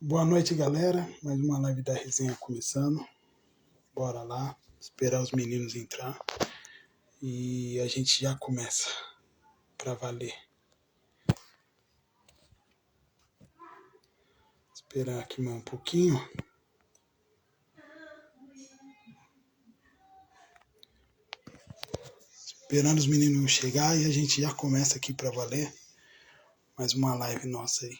Boa noite, galera. Mais uma live da resenha começando. Bora lá, esperar os meninos entrar e a gente já começa pra valer. Esperar aqui mais um pouquinho. Esperando os meninos chegar e a gente já começa aqui pra valer. Mais uma live nossa aí.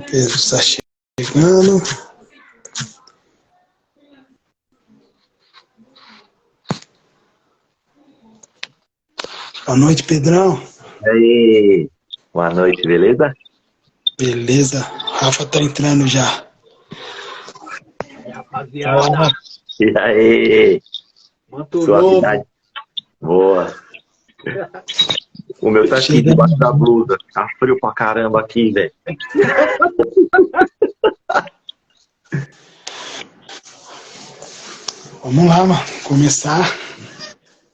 Pedro está chegando. Boa noite, Pedrão. E aí, boa noite, beleza? Beleza. Rafa tá entrando já. Rapaziada, E aí, manto suavidade? novo. Boa. O meu tá aqui Chega. debaixo da blusa. Tá frio pra caramba aqui, velho. Vamos lá, mano. Começar.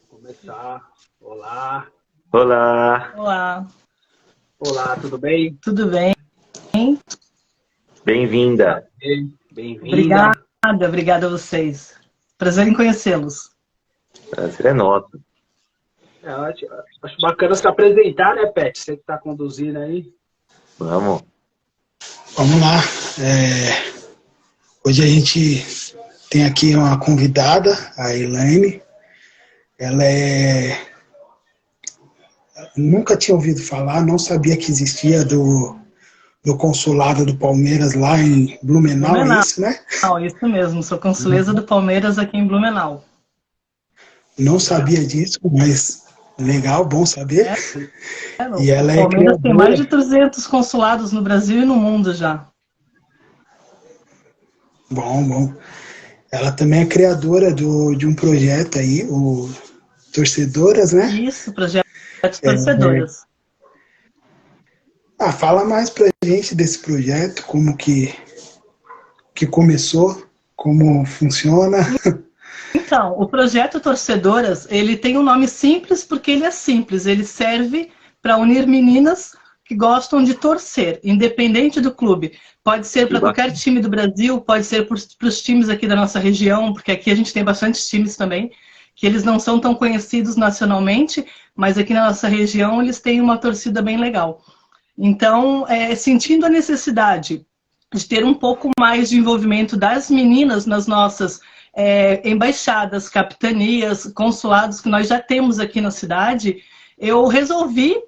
Começar. Olá. Olá. Olá, Olá, tudo bem? tudo bem? Bem-vinda. Bem-vinda. Obrigada a vocês. Prazer em conhecê-los. Prazer é nosso. Acho bacana se apresentar, né, Pet? Você que tá conduzindo aí. Vamos. Vamos lá. Hoje a gente tem aqui uma convidada, a Elaine. Ela nunca tinha ouvido falar, não sabia que existia do consulado do Palmeiras lá em Blumenau, é isso, né? Isso mesmo, sou consuleza do Palmeiras aqui em Blumenau. Não sabia disso, mas legal, bom saber. E ela O Palmeiras tem mais de criadora. 300 consulados no Brasil e no mundo já. Bom. Ela também é criadora de um projeto aí, o Torcedoras, né? Isso, projeto Torcedoras. Fala mais pra gente desse projeto, como que começou, como funciona. Então, o projeto Torcedoras, ele tem um nome simples porque ele é simples. Ele serve para unir meninas que gostam de torcer, independente do clube. Pode ser para qualquer time do Brasil, pode ser para os times aqui da nossa região, porque aqui a gente tem bastante times também, que eles não são tão conhecidos nacionalmente, mas aqui na nossa região eles têm uma torcida bem legal. Então, sentindo a necessidade de ter um pouco mais de envolvimento das meninas nas nossas embaixadas, capitanias, consulados que nós já temos aqui na cidade, eu resolvi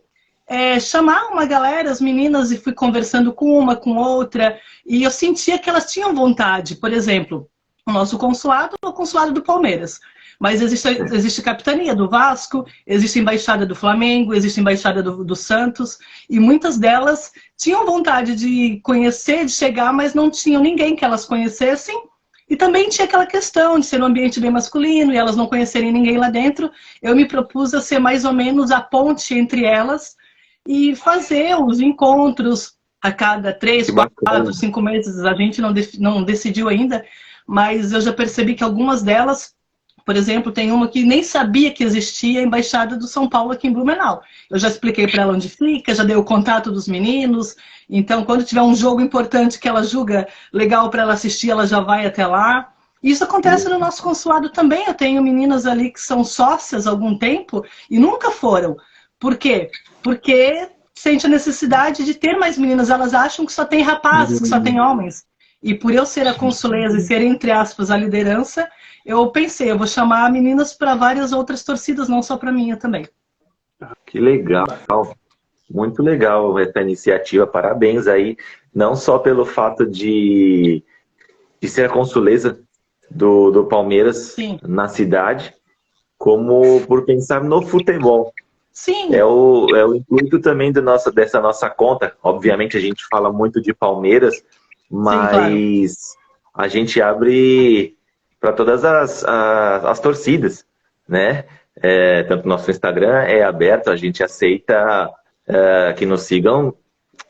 chamar uma galera, as meninas, e fui conversando com uma, com outra, e eu sentia que elas tinham vontade. Por exemplo, o nosso consulado é o consulado do Palmeiras, mas existe a capitania do Vasco, existe a embaixada do Flamengo, existe a embaixada do Santos, e muitas delas tinham vontade de conhecer, de chegar, mas não tinham ninguém que elas conhecessem. E também tinha aquela questão de ser um ambiente bem masculino e elas não conhecerem ninguém lá dentro. Eu me propus a ser mais ou menos a ponte entre elas e fazer os encontros a cada 3, 4, 5 meses. A gente não decidiu ainda, mas eu já percebi que algumas delas, por exemplo, tem uma que nem sabia que existia a Embaixada do São Paulo aqui em Blumenau. Eu já expliquei para ela onde fica, já dei o contato dos meninos. Então, quando tiver um jogo importante que ela julga legal para ela assistir, ela já vai até lá. Isso acontece no nosso consulado também. Eu tenho meninas ali que são sócias há algum tempo e nunca foram. Por quê? Porque sente a necessidade de ter mais meninas. Elas acham que só tem rapazes, que só tem homens. E por eu ser a consuleza e ser, entre aspas, a liderança, eu pensei, eu vou chamar meninas para várias outras torcidas, não só para a minha também. Que legal. Muito legal essa iniciativa, parabéns aí, não só pelo fato de ser a consuleza do Palmeiras Sim. Na cidade, como por pensar no futebol. Sim. É o intuito também dessa nossa conta. Obviamente a gente fala muito de Palmeiras, mas sim, claro, a gente abre para todas as torcidas, né? Tanto nosso Instagram é aberto, a gente aceita que nos sigam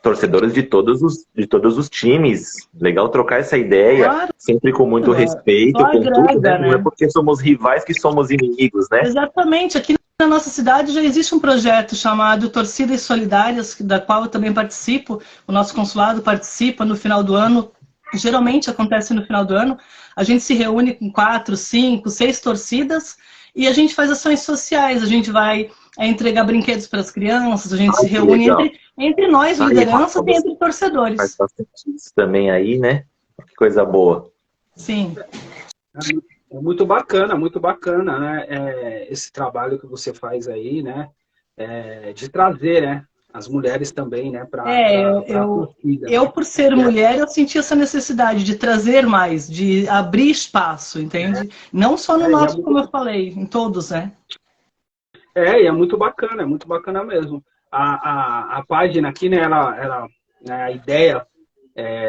torcedores de todos os times. Legal trocar essa ideia, claro, sempre com muito respeito, com tudo, né? Não é porque somos rivais que somos inimigos, né? Exatamente. Aqui na nossa cidade já existe um projeto chamado Torcidas Solidárias, da qual eu também participo. O nosso consulado participa no final do ano. Geralmente acontece no final do ano. A gente se reúne com 4, 5, 6 torcidas e a gente faz ações sociais. A gente vai entregar brinquedos para as crianças, a gente se reúne entre nós, liderança, e entre torcedores. Faz bastante isso também aí, né? Que coisa boa. Sim. É muito bacana, né? Esse trabalho que você faz aí, né? De trazer, né? As mulheres também, né? Eu, por ser mulher, eu senti essa necessidade de trazer mais, de abrir espaço, entende? Não só no nosso, como eu falei, em todos, né? E é muito bacana mesmo. A página aqui, né, a ideia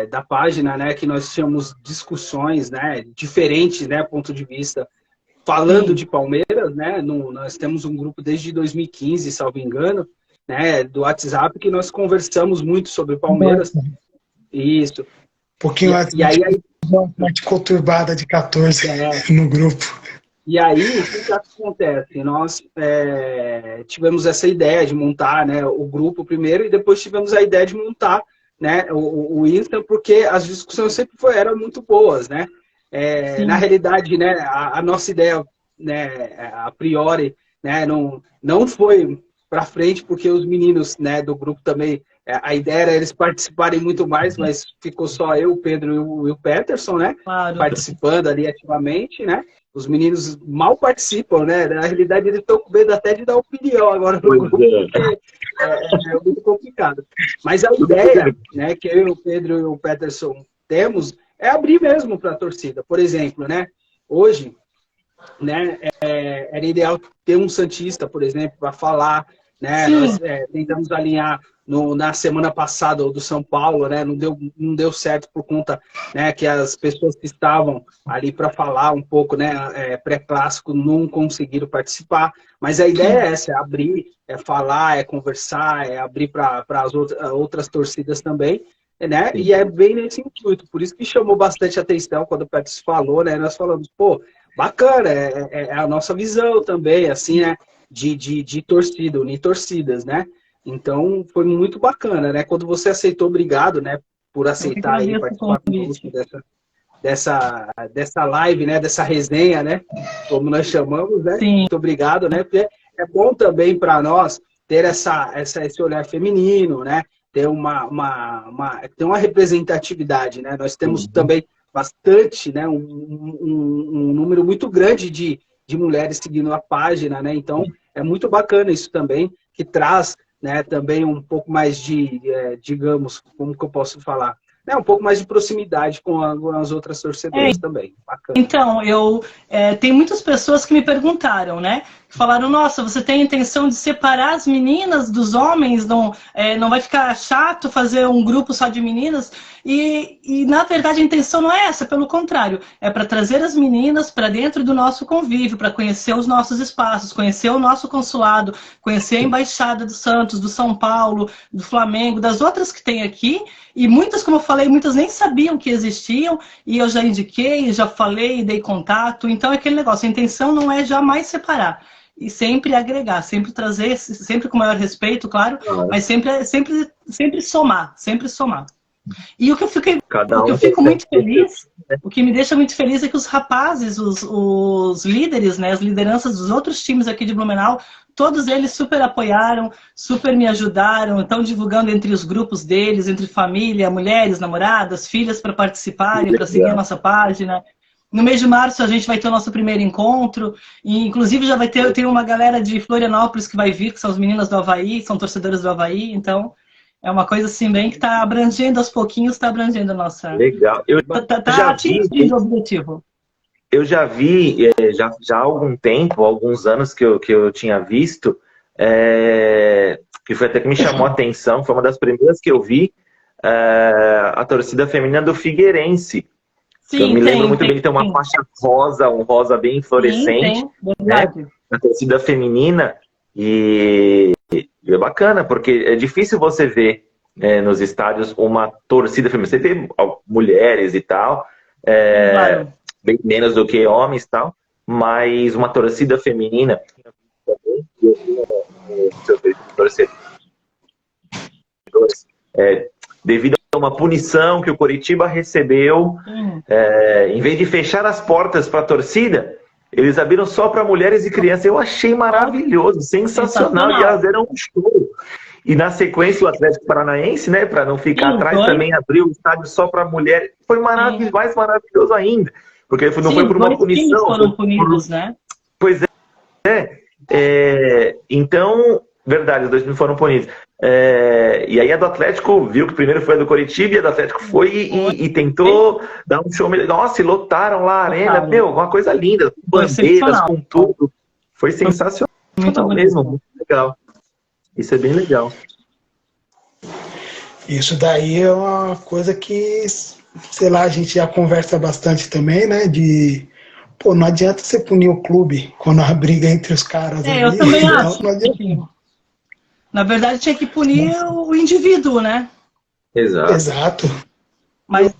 da página, né, que nós tínhamos discussões, né, diferentes, né, ponto de vista, falando de Palmeiras, né, nós temos um grupo desde 2015, salvo engano, né, do WhatsApp, que nós conversamos muito sobre Palmeiras. Isso. Um pouquinho e aí uma parte conturbada de 14 no grupo. E aí, o que acontece? Nós tivemos essa ideia de montar, né, o grupo primeiro e depois tivemos a ideia de montar, né, o Insta, porque as discussões sempre eram muito boas, né? Na realidade, né, a nossa ideia, né, a priori, né, não foi para frente porque os meninos, né, do grupo também, a ideia era eles participarem muito mais, mas ficou só eu, o Pedro e o Peterson, né? Claro. Participando ali ativamente, né? Os meninos mal participam, né? Na realidade, eles estão com medo até de dar opinião agora no grupo, porque é muito complicado. Mas a ideia, né, que eu, o Pedro e o Peterson temos é abrir mesmo para a torcida. Por exemplo, né? Hoje, né, era ideal ter um santista, por exemplo, para falar, né? Nós tentamos alinhar na semana passada do São Paulo, né? Não deu certo por conta, né, que as pessoas que estavam ali para falar um pouco, né, pré-clássico, não conseguiram participar. Mas a ideia é essa, é abrir, é falar, é conversar, é abrir para as outras torcidas também, né? E é bem nesse intuito. Por isso que chamou bastante atenção quando o Petros falou, né? Nós falamos, pô, bacana, é a nossa visão também, assim, né? De torcida, unir torcidas, né? Então, foi muito bacana, né? Quando você aceitou, obrigado, né? Por aceitar e participar conosco dessa live, né? Dessa resenha, né? Como nós chamamos, né? Sim. Muito obrigado, né? Porque é bom também para nós ter esse olhar feminino, né? Ter uma representatividade, né? Nós temos também bastante, né? Um número muito grande de mulheres seguindo a página, né? Então, é muito bacana isso também, que traz, né, também um pouco mais de, digamos, como que eu posso falar? Um pouco mais de proximidade com as outras torcedoras também. Bacana. Então, tem muitas pessoas que me perguntaram, né? Falaram, nossa, você tem a intenção de separar as meninas dos homens? Não vai ficar chato fazer um grupo só de meninas? E na verdade, a intenção não é essa, pelo contrário. É para trazer as meninas para dentro do nosso convívio, para conhecer os nossos espaços, conhecer o nosso consulado, conhecer a Embaixada do Santos, do São Paulo, do Flamengo, das outras que tem aqui. E muitas, como eu falei, muitas nem sabiam que existiam, e eu já indiquei, já falei, dei contato. Então é aquele negócio, a intenção não é jamais separar, e sempre agregar, sempre trazer, sempre com maior respeito, claro, mas sempre somar, sempre somar. E o que eu fico muito feliz, o que me deixa muito feliz é que os rapazes, os líderes, né, as lideranças dos outros times aqui de Blumenau, todos eles super apoiaram, super me ajudaram, estão divulgando entre os grupos deles, entre família, mulheres, namoradas, filhas para participarem, para seguir a nossa página. No mês de março a gente vai ter o nosso primeiro encontro, e inclusive já vai ter uma galera de Florianópolis que vai vir, que são as meninas do Avaí, são torcedoras do Avaí, então é uma coisa assim bem que está abrangendo aos pouquinhos, está abrangendo a nossa... Legal. Está atingindo o objetivo. Eu já vi, já há algum tempo, alguns anos que eu tinha visto, que foi até que me chamou a atenção, foi uma das primeiras que eu vi, a torcida feminina do Figueirense. Sim, eu me lembro muito bem que tem uma faixa rosa, um rosa bem fluorescente, né, na torcida feminina, e é bacana, porque é difícil você ver, nos estádios uma torcida feminina. Você vê mulheres e tal, Claro. bem menos do que homens e tal, mas uma torcida feminina. Devido a uma punição que o Coritiba recebeu, em vez de fechar as portas para a torcida, eles abriram só para mulheres e crianças. Eu achei maravilhoso, sensacional, e elas deram um show. E na sequência o Atlético Paranaense, né, para não ficar atrás, também abriu o estádio só para mulheres. Foi maravilhoso, mais maravilhoso ainda, porque não foi por uma punição. Foram punidos, né? Pois é. Então, verdade, os 2 times foram punidos. E aí a do Atlético viu que primeiro foi a do Coritiba, e a do Atlético foi e tentou dar um show. Nossa, e lotaram lá a arena, meu, uma coisa linda, com bandeiras, com tudo. Foi sensacional mesmo, muito legal. Isso é bem legal. Isso daí é uma coisa que, sei lá, a gente já conversa bastante também, né? Pô, não adianta você punir o clube quando há briga entre os caras. Eu também acho. Não adianta. Na verdade, tinha que punir o indivíduo, né? Exato. Mas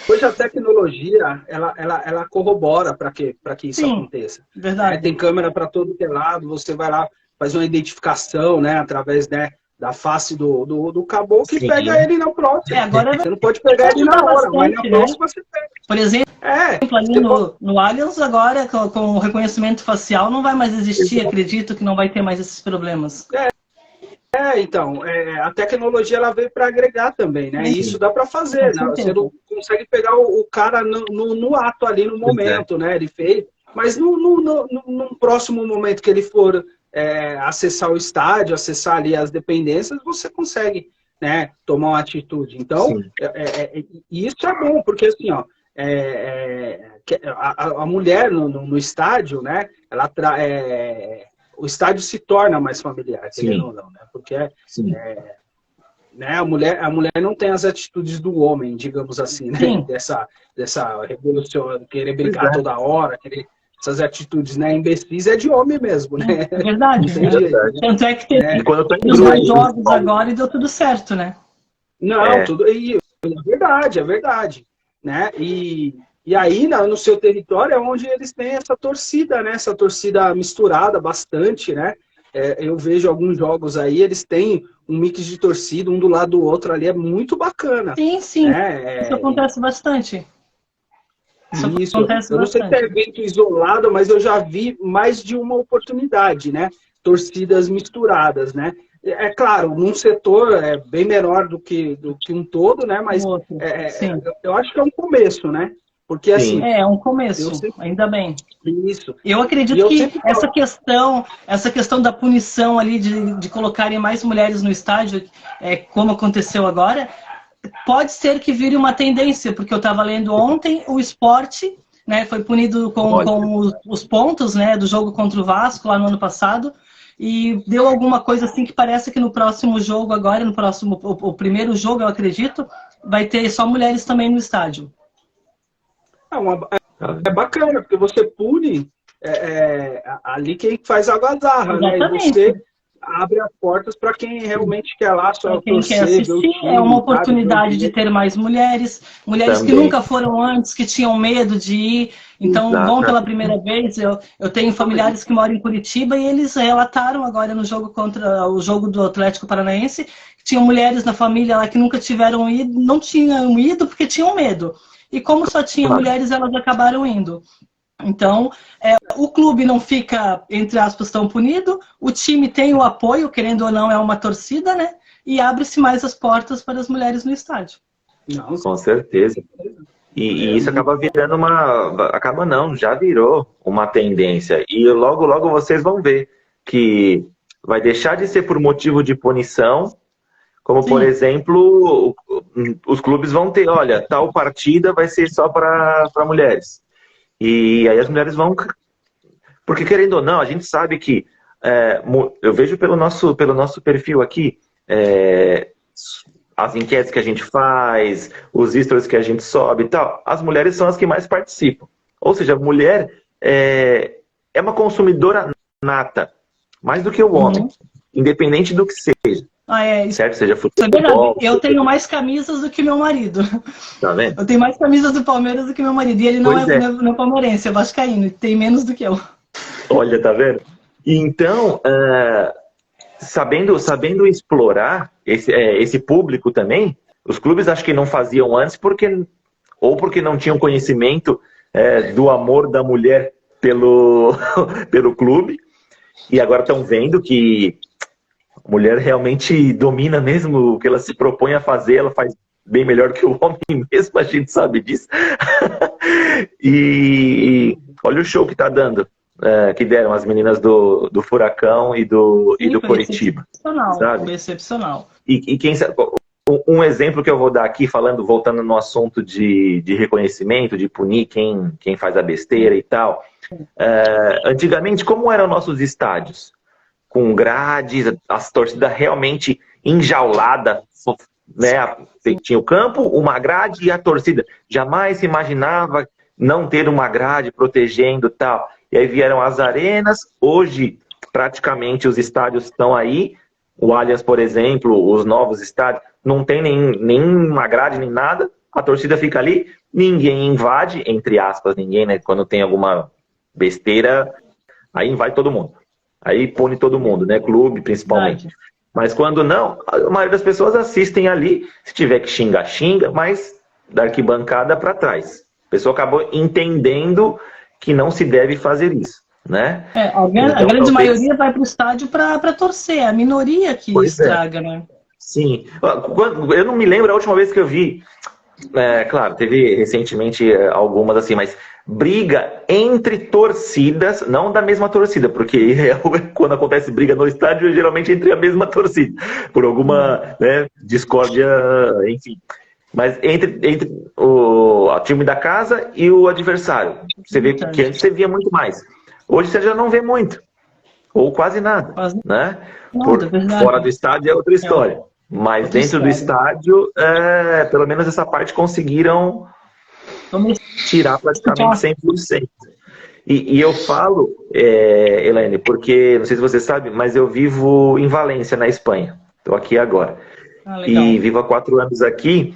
hoje a tecnologia, ela corrobora para que isso aconteça. Verdade. Tem câmera para todo que é lado, você vai lá, faz uma identificação, né, através, né, da face do caboclo, e pega ele na próxima. Agora você não pode pegar ele na hora, mas na próxima você pega. Por exemplo, ali no Allianz agora, com o reconhecimento facial, não vai mais existir. Acredito que não vai ter mais esses problemas. Então, a tecnologia ela veio para agregar também, né? E isso dá para fazer, né? Você não consegue pegar o cara no ato ali, no momento, né? Ele fez, mas num próximo momento que ele for acessar o estádio, acessar ali as dependências, você consegue, né, tomar uma atitude. Então, isso é bom, porque assim, ó, a mulher no estádio, né? O estádio se torna mais familiar, querendo ou não, né? Porque né, a mulher não tem as atitudes do homem, digamos assim, né? Dessa revolução, querer brincar toda hora, essas atitudes, né, imbecis, é de homem mesmo, né? É verdade. Tanto é que teve os 2 jogos agora e deu tudo certo, né? Não, tudo. É verdade. Né? E aí, no seu território, é onde eles têm essa torcida, né? Essa torcida misturada bastante, né? Eu vejo alguns jogos aí, eles têm um mix de torcida, um do lado do outro ali, é muito bacana. Sim. Né? Isso acontece bastante. Isso. Eu não sei se é evento isolado, mas eu já vi mais de uma oportunidade, né? Torcidas misturadas, né? É claro, num setor é bem menor do que um todo, né? Mas eu acho que é um começo, né? Porque assim. É um começo, ainda bem. Isso. Eu acredito que essa questão da punição ali de colocarem mais mulheres no estádio, como aconteceu agora, pode ser que vire uma tendência, porque eu estava lendo ontem, o Sport, né, foi punido com os pontos, né, do jogo contra o Vasco lá no ano passado. E deu alguma coisa assim que parece que no próximo jogo agora, o primeiro jogo, eu acredito, vai ter só mulheres também no estádio. É bacana, porque você pune ali quem faz a algazarra, né? E você abre as portas para quem realmente quer lá só quem quer assistir, é uma oportunidade de ter mais mulheres que nunca foram antes, que tinham medo de ir, então vão pela primeira vez. Eu tenho familiares que moram em Curitiba e eles relataram agora no jogo contra o jogo do Atlético Paranaense que tinham mulheres na família lá que nunca tiveram ido, não tinham ido porque tinham medo. E como só tinha mulheres, elas acabaram indo. Então, o clube não fica, entre aspas, tão punido, o time tem o apoio, querendo ou não, é uma torcida, né? E abre-se mais as portas para as mulheres no estádio. Não, com certeza. E isso acaba virando já virou uma tendência. E logo, logo vocês vão ver que vai deixar de ser por motivo de punição, como, por exemplo, os clubes vão ter, olha, tal partida vai ser só para mulheres. E aí as mulheres vão... Porque, querendo ou não, a gente sabe que... eu vejo pelo nosso perfil aqui, as enquetes que a gente faz, os stories que a gente sobe e tal, as mulheres são as que mais participam. Ou seja, a mulher é uma consumidora nata, mais do que o homem, independente do que seja. certo? Seja Isso é verdade. futebol. Eu tenho mais camisas do que meu marido. Tá vendo? Eu tenho mais camisas do Palmeiras do que meu marido. E ele não é palmeirense, é vascaíno. Tem menos do que eu. Olha, tá vendo? Então, sabendo explorar esse público também, os clubes acho que não faziam antes porque não tinham conhecimento do amor da mulher pelo clube, e agora estão vendo que a mulher realmente domina mesmo o que ela se propõe a fazer, ela faz bem melhor que o homem mesmo, a gente sabe disso. E olha o show que tá dando, que deram as meninas do Furacão e do Coritiba. Foi excepcional. E quem sabe, um exemplo que eu vou dar aqui, voltando no assunto de reconhecimento, de punir quem faz a besteira e tal. Antigamente, como eram nossos estádios? Com grades, as torcidas realmente enjauladas, né? Tinha o campo, uma grade e a torcida. Jamais se imaginava não ter uma grade protegendo e tal. E aí vieram as arenas, hoje praticamente os estádios estão aí. O Allianz, por exemplo, os novos estádios, não tem nem uma grade, nem nada. A torcida fica ali, ninguém invade, entre aspas, ninguém, né? Quando tem alguma besteira, aí invade todo mundo. Aí pune todo mundo, né? Clube, principalmente. Verdade. Mas quando não, a maioria das pessoas assistem ali. Se tiver que xingar, xinga, mas da arquibancada para trás. A pessoa acabou entendendo que não se deve fazer isso, né? A grande maioria vai para o estádio para torcer. É a minoria que estraga, né? Sim. Eu não me lembro a última vez que eu vi. Claro, teve recentemente algumas assim, mas briga entre torcidas, não da mesma torcida, porque quando acontece briga no estádio, é geralmente entre a mesma torcida, por alguma discórdia, enfim. Mas entre o time da casa e o adversário. Você vê que antes você via muito mais. Hoje você já não vê muito. Ou quase nada. Né? Fora do estádio é outra história. Mas dentro do estádio, pelo menos essa parte conseguiram tirar praticamente 100%. E eu falo, Elaine, porque, não sei se você sabe, mas eu vivo em Valência, na Espanha. Estou aqui agora. E vivo há 4 anos aqui.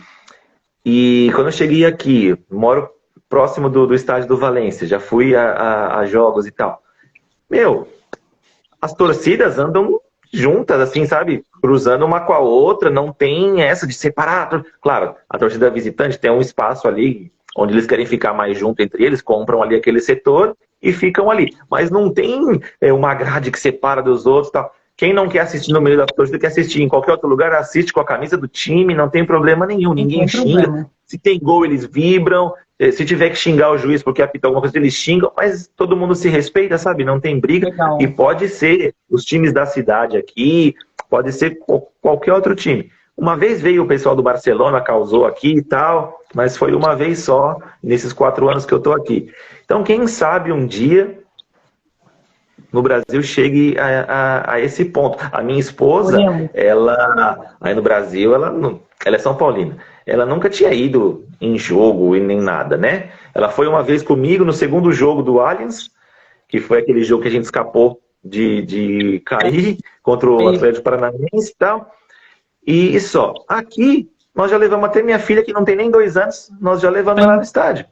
E quando eu cheguei aqui, moro próximo do estádio do Valência, já fui a jogos e tal. As torcidas andam juntas, assim, sabe? Cruzando uma com a outra, não tem essa de separar. Claro, a torcida visitante tem um espaço ali onde eles querem ficar mais junto entre eles, compram ali aquele setor e ficam ali. Mas não tem uma grade que separa dos outros e tal. Quem não quer assistir no meio da torcida, quer assistir em qualquer outro lugar, assiste com a camisa do time, não tem problema nenhum, ninguém xinga. Se tem gol, eles vibram. Se tiver que xingar o juiz porque apitou alguma coisa, eles xingam, mas todo mundo se respeita, sabe? Não tem briga. Legal. E pode ser os times da cidade aqui, pode ser qualquer outro time. Uma vez veio o pessoal do Barcelona, causou aqui e tal, mas foi uma vez só, nesses 4 anos que eu tô aqui. Então, quem sabe um dia no Brasil chegue a esse ponto. A minha esposa, ela aí no Brasil, ela é São Paulina. Ela nunca tinha ido em jogo e nem nada, né? Ela foi uma vez comigo no segundo jogo do Allianz, que foi aquele jogo que a gente escapou de cair contra o Atlético Paranaense e tal. E só. Aqui, nós já levamos até minha filha, que não tem nem 2 anos, nós já levamos ela no estádio.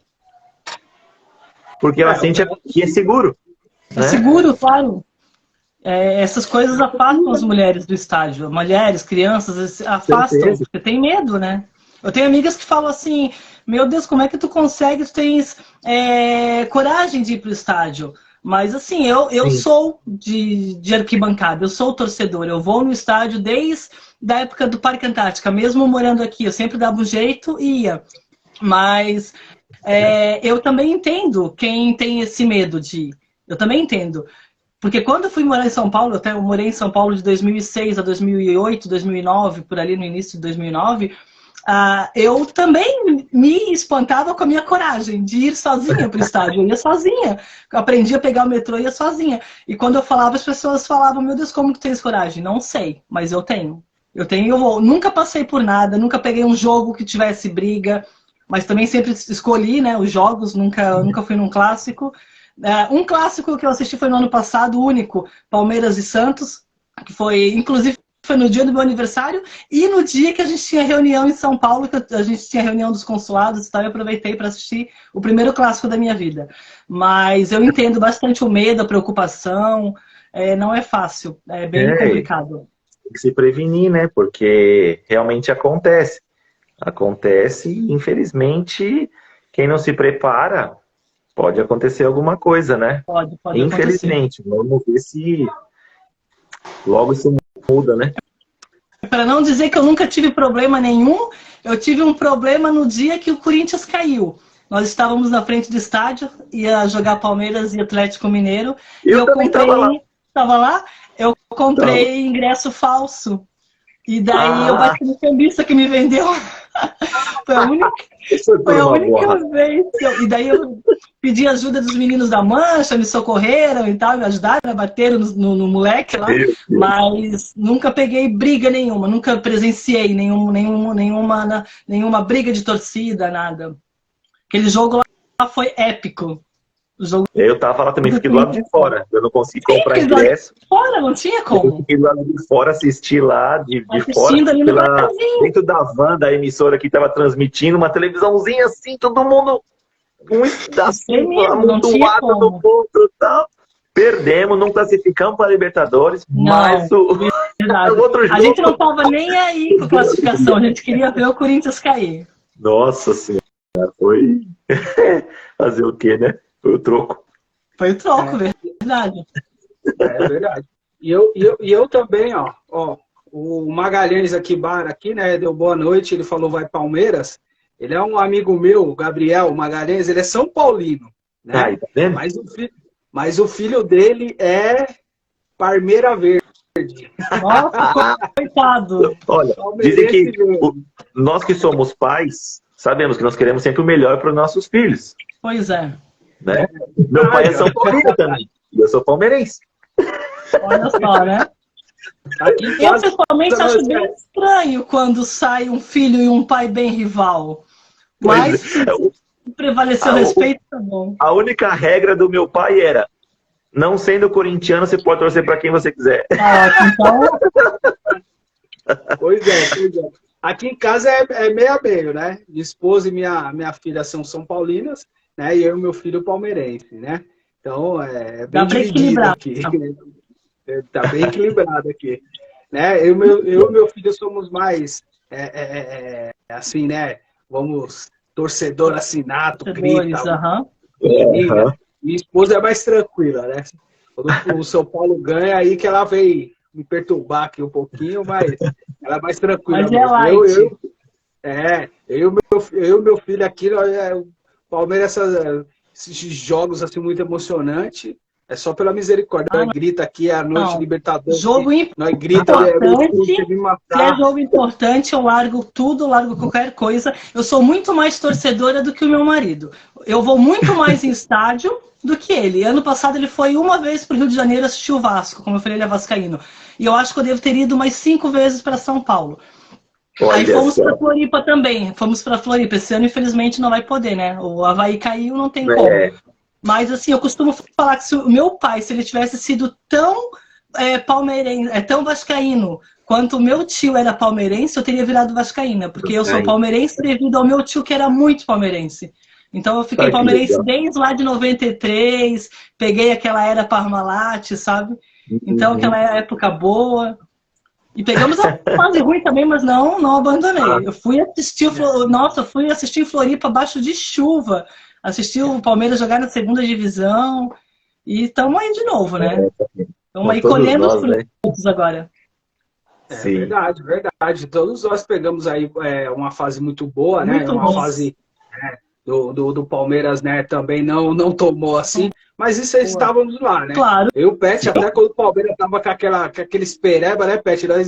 Porque ela sente que é seguro. É seguro, claro. Essas coisas afastam as mulheres do estádio. Mulheres, crianças, afastam, porque tem medo, né? Eu tenho amigas que falam assim, meu Deus, como é que tu consegue, tu tens coragem de ir pro estádio? Mas assim, eu sou de arquibancada, eu sou torcedor, eu vou no estádio desde a época do Parque Antártica, mesmo morando aqui, eu sempre dava um jeito e ia. Mas eu também entendo quem tem esse medo de ir. Eu também entendo. Porque quando eu fui morar em São Paulo, eu morei em São Paulo de 2006 a 2008, 2009, por ali no início de 2009, eu também me espantava com a minha coragem de ir sozinha para o estádio. Eu ia sozinha. Eu aprendi a pegar o metrô e ia sozinha. E quando eu falava, as pessoas falavam, meu Deus, como que tu tens coragem? Não sei, mas eu tenho. Eu vou. Nunca passei por nada, nunca peguei um jogo que tivesse briga, mas também sempre escolhi, né, os jogos, nunca fui num clássico. Um clássico que eu assisti foi no ano passado, o único, Palmeiras e Santos, que foi, inclusive, foi no dia do meu aniversário e no dia que a gente tinha reunião em São Paulo, que a gente tinha reunião dos consulados e tal, eu aproveitei para assistir o primeiro clássico da minha vida. Mas eu entendo bastante o medo, a preocupação, não é fácil, é bem complicado. Tem que se prevenir, né? Porque realmente acontece. Acontece e, infelizmente, quem não se prepara, pode acontecer alguma coisa, né? Pode infelizmente, acontecer. Vamos ver se logo isso muda, né? Para não dizer que eu nunca tive problema nenhum, eu tive um problema no dia que o Corinthians caiu. Nós estávamos na frente do estádio, ia jogar Palmeiras e Atlético Mineiro. Eu também estava lá. Eu comprei ingresso falso. E daí eu bati no cambista que me vendeu. Foi a única vez que eu... E daí eu pedi ajuda dos meninos da Mancha, me socorreram e tal, me ajudaram, bateram no moleque lá. Mas nunca peguei briga nenhuma, nunca presenciei nenhuma briga de torcida, nada. Aquele jogo lá foi épico. Eu tava lá também, fiquei do lado de fora. Eu não consegui comprar ingresso. Fora, não tinha como. Eu fiquei do lado de fora, assisti lá, de fora, dentro da van da emissora que tava transmitindo, uma televisãozinha assim, todo mundo amontoado no ponto e tal. Perdemos, não classificamos para a Libertadores, mas o outro jogo... A gente não tava nem aí com a classificação, a gente queria ver o Corinthians cair. Nossa Senhora, foi fazer o quê, né? Foi o troco. Foi o troco, verdade. É verdade. E eu também, ó, o Magalhães aqui, né, deu boa noite, ele falou vai Palmeiras. Ele é um amigo meu, o Gabriel Magalhães, ele é São Paulino, né? Tá vendo? Mas o filho dele é Parmeira Verde. Nossa, coitado. Olha, dizem que nós que somos pais, sabemos que nós queremos sempre o melhor para os nossos filhos. Pois é. Né? Meu pai é São Paulino também. E eu sou palmeirense. Olha só, né? Eu pessoalmente acho bem estranho quando sai um filho e um pai bem rival. Mas se prevalecer o respeito, tá bom. A única regra do meu pai era: não sendo corintiano, você pode torcer para quem você quiser. Então... Pois é. Aqui em casa é meio a meio, né? Minha esposa e minha filha são paulinas, né? E eu e meu filho palmeirense, né? Então, é bem dividido aqui. Tá bem equilibrado aqui. Né? Eu e meu filho somos mais, assim, né? Vamos, torcedor assinato, grita. Minha esposa é mais tranquila, né? Quando o São Paulo ganha, aí que ela vem me perturbar aqui um pouquinho, mas ela é mais tranquila. Mas é light. Eu e meu filho aqui, o Palmeiras, esses jogos assim muito emocionantes, é só pela misericórdia. Nós grita aqui à noite, Libertadores. Jogo nós grita, se é jogo importante, eu largo tudo, largo qualquer coisa. Eu sou muito mais torcedora do que o meu marido. Eu vou muito mais em estádio do que ele. Ano passado ele foi uma vez para o Rio de Janeiro assistir o Vasco, como eu falei, ele é vascaíno. E eu acho que eu devo ter ido mais 5 vezes para São Paulo. Aí fomos para Floripa também. Fomos para Floripa. Esse ano, infelizmente, não vai poder, né? O Avaí caiu, não tem como. Mas, assim, eu costumo falar que se o meu pai, se ele tivesse sido tão palmeirense, tão vascaíno, quanto o meu tio era palmeirense, eu teria virado vascaína. Porque eu sou palmeirense devido ao meu tio, que era muito palmeirense. Então, eu fiquei palmeirense desde lá de 93, peguei aquela era Parmalat, sabe? Então, aquela época boa. E pegamos a fase ruim também, mas não abandonei. Eu fui assistir, fui assistir em Floripa abaixo de chuva. Assisti o Palmeiras jogar na segunda divisão. E estamos aí de novo, né? Estamos aí colhendo os frutos agora. Verdade. Todos nós pegamos aí uma fase muito boa, né? Uma fase do Palmeiras, né? Também não tomou assim. Mas isso aí estávamos lá, né? Claro. Eu, o Pet, até quando o Palmeiras estava com aquele espereba, né, Pet? Nós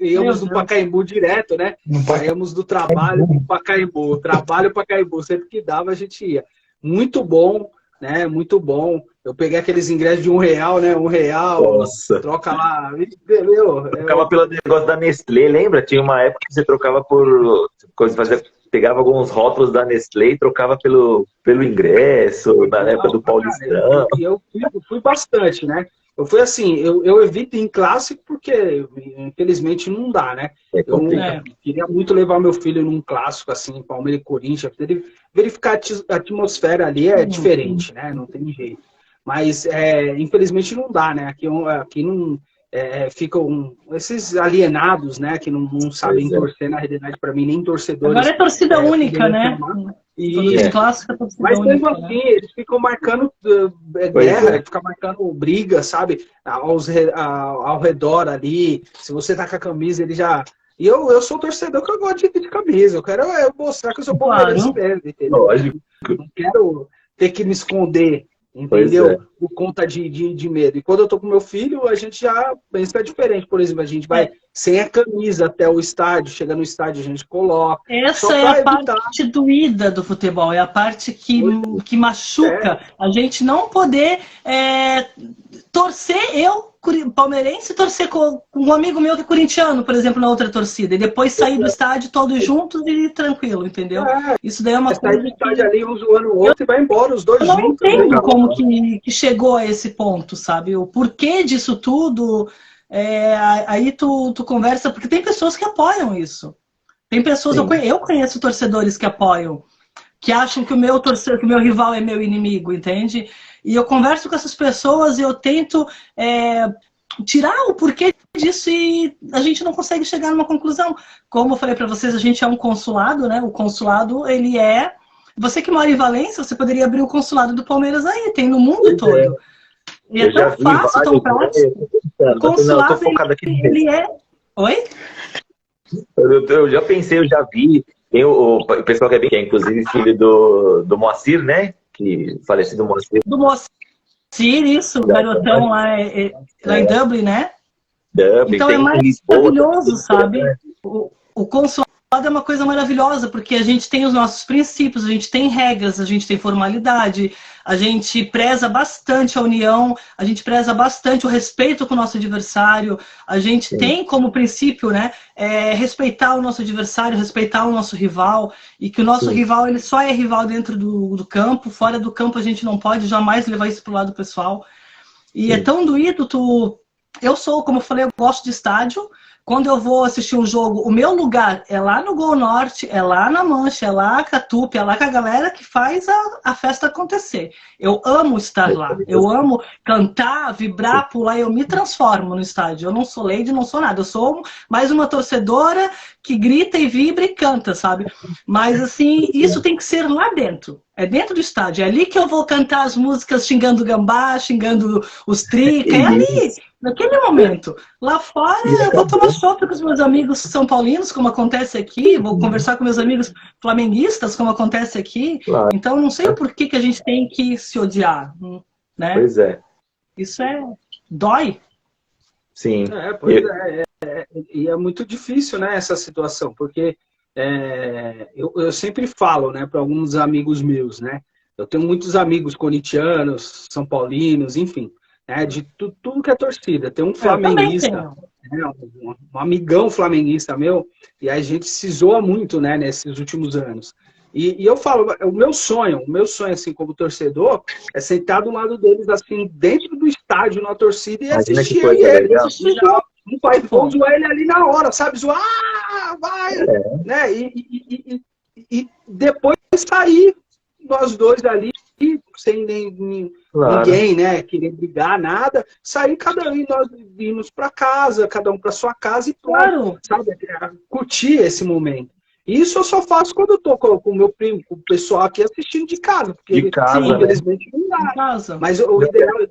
íamos do Pacaembu direto, né? Saíamos do trabalho pro Pacaembu. Trabalho Pacaembu. Sempre que dava, a gente ia. Muito bom, né? Muito bom. Eu peguei aqueles ingressos de R$1, né? R$1. Nossa. Troca lá. Trocava pelo negócio da Nestlé, lembra? Tinha uma época que você trocava por coisa, pegava alguns rótulos da Nestlé e trocava pelo ingresso, na época do Paulistão. Eu fui bastante, né? Eu fui assim, eu evito em clássico porque, infelizmente, não dá, né? Eu queria muito levar meu filho num clássico, assim, Palmeiras e Corinthians, pra ele verificar a atmosfera ali é diferente, né? Não tem jeito. Mas, infelizmente, não dá, né? Aqui não... ficam esses alienados, né? Que não sabem torcer, na realidade, para mim, nem torcedores. Agora é torcida única, né? E clássica, torcida mas mesmo única, assim, né? eles ficam marcando guerra, ficam marcando briga, sabe? Ao redor ali. Se você tá com a camisa, ele já. E eu sou torcedor que eu gosto de camisa. Eu quero mostrar que eu sou palmeirense mesmo, entendeu? Lógico. Não quero ter que me esconder, entendeu? Por conta de medo. E quando eu tô com meu filho, a gente já pensa diferente. Por exemplo, a gente vai sem a camisa até o estádio, chega no estádio, a gente coloca. Essa é a parte doída do futebol, é a parte que machuca. A gente não poder torcer, eu, palmeirense, torcer com um amigo meu que é corintiano, por exemplo, na outra torcida, e depois sair do estádio todos juntos e tranquilo, entendeu? Isso daí é uma coisa. Sair do estádio ali, um zoando o outro e vai embora, os dois juntos. Eu não entendo como que chegou a esse ponto, sabe? O porquê disso tudo. Aí tu conversa, porque tem pessoas que apoiam isso. Tem pessoas, eu conheço torcedores que apoiam, que acham que o meu rival é meu inimigo, entende? E eu converso com essas pessoas e eu tento tirar o porquê disso e a gente não consegue chegar numa conclusão. Como eu falei para vocês, a gente é um consulado, né? O consulado, ele é... Você que mora em Valência, você poderia abrir o consulado do Palmeiras aí, tem no mundo todo. E é tão fácil, tão prático. O consulado, ele é... Oi? Eu já pensei, eu já vi. Tem o pessoal que é inclusive filho do Moacir, né? Que falecido Moacir. Do Moacir, isso, o garotão lá em Dublin, né? Dublin, então é maravilhoso, sabe? O consulado é uma coisa maravilhosa, porque a gente tem os nossos princípios, a gente tem regras, a gente tem formalidade, a gente preza bastante a união, a gente preza bastante o respeito com o nosso adversário, a gente tem como princípio, né, respeitar o nosso adversário, respeitar o nosso rival, e que o nosso rival, ele só é rival dentro do campo, fora do campo a gente não pode jamais levar isso pro lado pessoal. E é tão doído, eu sou, como eu falei, eu gosto de estádio. Quando eu vou assistir um jogo, o meu lugar é lá no Gol Norte, é lá na Mancha, é lá com a Tupi, é lá com a galera que faz a festa acontecer. Eu amo estar lá, eu amo cantar, vibrar, pular, eu me transformo no estádio. Eu não sou lady, não sou nada, eu sou mais uma torcedora que grita e vibra e canta, sabe? Mas assim, isso tem que ser lá dentro. É dentro do estádio, é ali que eu vou cantar as músicas xingando o Gambá, xingando os Trica, é ali, naquele momento. Lá fora eu vou tomar sopa com os meus amigos são paulinos, como acontece aqui, vou conversar com meus amigos flamenguistas, como acontece aqui. Claro. Então não sei o porquê que a gente tem que se odiar, né? Pois é. Isso dói. Sim. E é muito difícil, né, essa situação, porque eu sempre falo, né, para alguns amigos meus, né, eu tenho muitos amigos corintianos, são paulinos, enfim, né, de tudo que é torcida. Tem um flamenguista, né, um amigão flamenguista meu, e a gente se zoa muito, né, nesses últimos anos. E eu falo, o meu sonho, assim, como torcedor, é sentar do lado deles, assim, dentro do estádio, na torcida, e assistir ele. Não faz bom zoar ele ali na hora, sabe? Zoar, vai! Né? E depois sair nós dois ali, sem ninguém, né, querer brigar, nada, sair cada um, nós irmos para casa, cada um para sua casa e claro, sabe? Curtir esse momento. Isso eu só faço quando eu tô com o meu primo, com o pessoal aqui assistindo de casa, porque infelizmente não dá. Mas o ideal...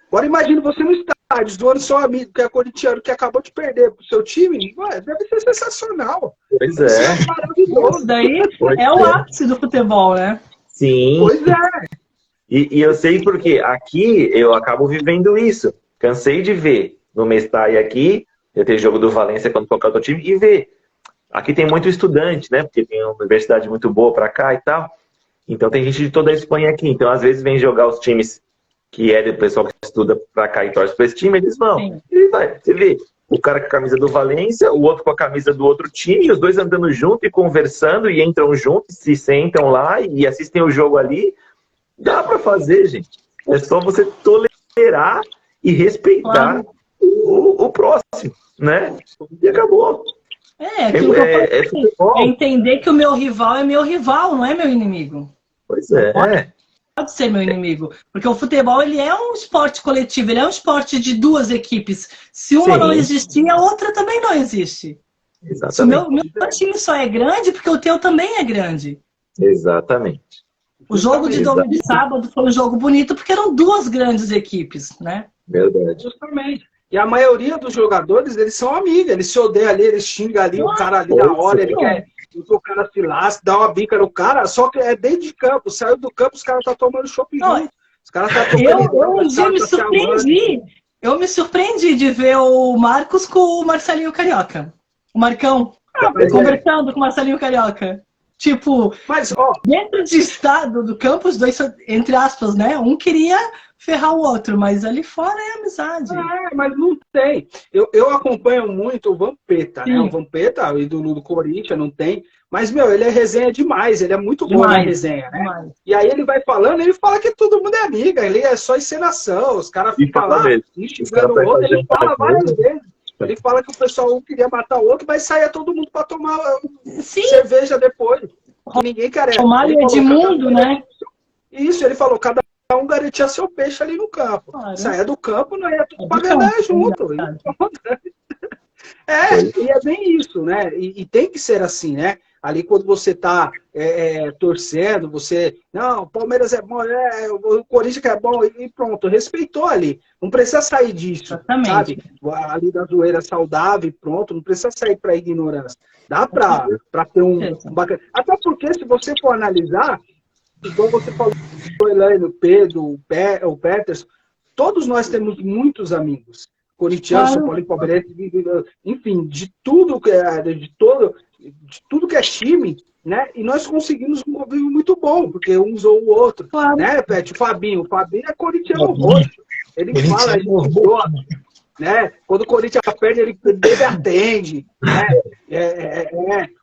Agora imagina você no estádio, zoando seu amigo que é corintiano, que acabou de perder pro seu time, deve ser sensacional. Pois é. Isso daí é o ápice do futebol, né? Sim. Pois é. E eu sei porque aqui eu acabo vivendo isso. Cansei de ver no Mestalla aqui, eu tenho jogo do Valência contra qualquer outro time, e ver. Aqui tem muito estudante, né? Porque tem uma universidade muito boa pra cá e tal. Então tem gente de toda a Espanha aqui. Então às vezes vem jogar os times que é do pessoal que estuda pra cá e torce pra esse time, eles vão. Sim. E vai, você vê, o cara com a camisa do Valência, o outro com a camisa do outro time, e os dois andando junto e conversando, e entram juntos, se sentam lá e assistem o jogo ali. Dá pra fazer, gente. É só você tolerar e respeitar o próximo, né? E acabou. É entender que o meu rival é meu rival, não é meu inimigo. Pois é. Pode ser meu inimigo. Porque o futebol, ele é um esporte coletivo, ele é um esporte de duas equipes. Se uma não existir, a outra também não existe. Exatamente. Se o meu time só é grande, porque o teu também é grande. Exatamente. O jogo de domingo e sábado foi um jogo bonito, porque eram duas grandes equipes, né? Verdade. Justamente. E a maioria dos jogadores, eles são amigos, eles se odeiam ali, eles xingam ali, o cara ali na hora, ele quer que o cara se lasque, dá uma bica no cara, só que é dentro de campo, saiu do campo, os caras estão tomando chopp junto. Os caras estão Eu me surpreendi de ver o Marcos com o Marcelinho Carioca. O Marcão, conversando com o Marcelinho Carioca. Tipo, dentro de estado do campo, os dois, entre aspas, né? Um queria ferrar o outro, mas ali fora é amizade. Mas não tem. Eu acompanho muito o Vampeta, né? O Vampeta, o ídolo do Corinthians, não tem. Mas, ele é resenha demais, ele é muito bom na resenha, né? Demais. E aí ele vai falando, ele fala que todo mundo é amiga, ele é só encenação, os caras ficam lá, xingando o outro, ele fala várias vezes. Ele fala que o pessoal queria matar o outro, mas saia todo mundo para tomar cerveja depois. Ninguém quer. Romário é Edmundo, né? Isso, ele falou, cada um garantia seu peixe ali no campo. Claro. Saia do campo, não ia tudo para ganhar junto. E é bem isso, né? E tem que ser assim, né? Ali quando você tá torcendo, você... Não, o Palmeiras é bom, o Corinthians é bom, e pronto, respeitou ali. Não precisa sair disso, sabe? Ali da zoeira saudável, pronto, não precisa sair para ignorância. Dá para ter um bacana. Até porque, se você for analisar, igual você falou, o Elaine, o Pedro, o Peterson, todos nós temos muitos amigos. Corintianos, São Paulo, Palmeiras, enfim, de tudo que é time, né? E nós conseguimos um convívio muito bom, porque um usou o outro, né, Pet? O Fabinho é corintiano roxo. Ele fala, a gente gosta, né? Quando o Corinthians perde, ele atende, né?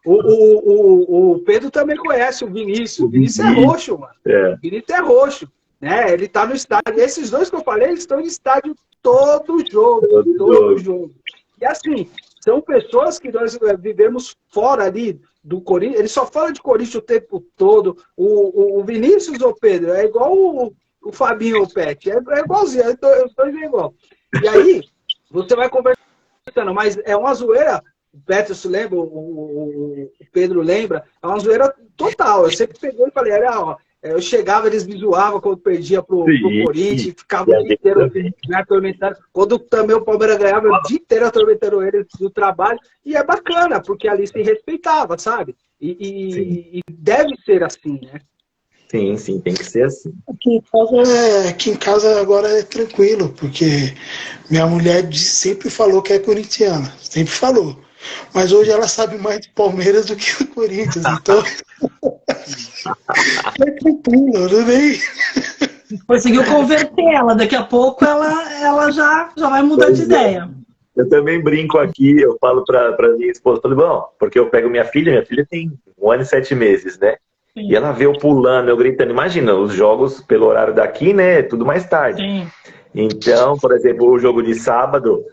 O Pedro também conhece o Vinícius. O Vinícius é roxo, mano. O Vinícius é roxo, né? Ele tá no estádio. Esses dois que eu falei, eles estão no estádio todo jogo. E assim, são pessoas que nós vivemos fora ali do Corinthians. Ele só fala de Corinthians o tempo todo. O Vinícius ou Pedro é igual o Fabinho ou o Pet. É igualzinho, os dois é igual. E aí, você vai conversando, mas é uma zoeira. O Peterson lembra, o Pedro lembra, é uma zoeira total. Eu sempre peguei e falei, eu chegava, eles me zoavam quando perdia pro Corinthians, ficava o dia inteiro me atormentando. Quando também o Palmeiras ganhava, o dia inteiro atormentando eles do trabalho. E é bacana, porque ali se respeitava, sabe? E deve ser assim, né? Sim, tem que ser assim. Aqui em casa agora é tranquilo, porque minha mulher sempre falou que é corintiana, sempre falou. Mas hoje ela sabe mais de Palmeiras do que do Corinthians, então é tranquilo, não nem... Conseguiu converter ela, daqui a pouco ela já vai mudar de ideia. Eu também brinco aqui, eu falo pra minha esposa, porque eu pego minha filha tem 1 ano e 7 meses, né? Sim. E ela vê eu pulando, eu gritando. Imagina, os jogos pelo horário daqui, né? Tudo mais tarde. Sim. Então, por exemplo, o jogo de sábado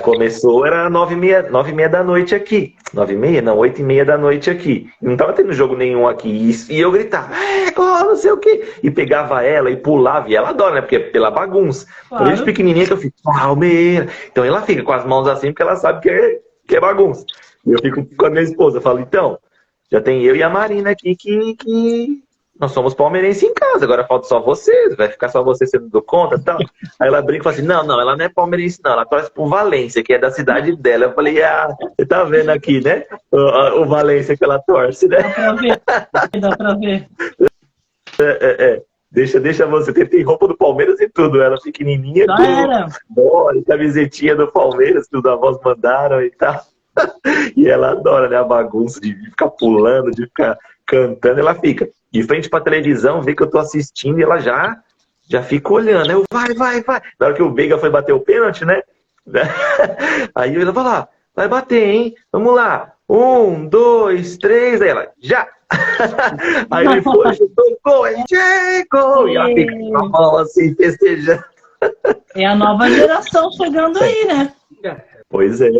começou, era 9h30 da noite aqui. 9h30? Não, 8h30 da noite aqui. Não tava tendo jogo nenhum aqui. E eu gritava, gol, não sei o quê. E pegava ela e pulava. E ela adora, né? Porque é pela bagunça. Claro. Desde pequenininha que eu fico, Palmeiras. Então ela fica com as mãos assim, porque ela sabe que é bagunça. E eu fico com a minha esposa. Eu falo, então, já tem eu e a Marina aqui que nós somos palmeirenses em casa, agora falta só você, vai ficar só você sendo do conta e tal. Aí ela brinca e fala assim, não, ela não é palmeirense não, ela torce pro Valência, que é da cidade dela. Eu falei, você tá vendo aqui, né? O Valência que ela torce, né? Dá pra ver. Deixa você, tem roupa do Palmeiras e tudo, ela pequenininha, camisetinha do Palmeiras, que os avós mandaram e tal. E ela adora, né, a bagunça de ficar pulando, de ficar cantando, ela fica de frente pra televisão, vê que eu tô assistindo e ela já fica olhando. Eu, vai. Na hora que o Veiga foi bater o pênalti, né? Aí ela vai lá, vai bater, hein? Vamos lá. 1, 2, 3, aí ela, já! Aí ele foi, chutou o gol, aí, gol! E ela fica com a mão assim, festejando. É a nova geração chegando aí, né? Pois é.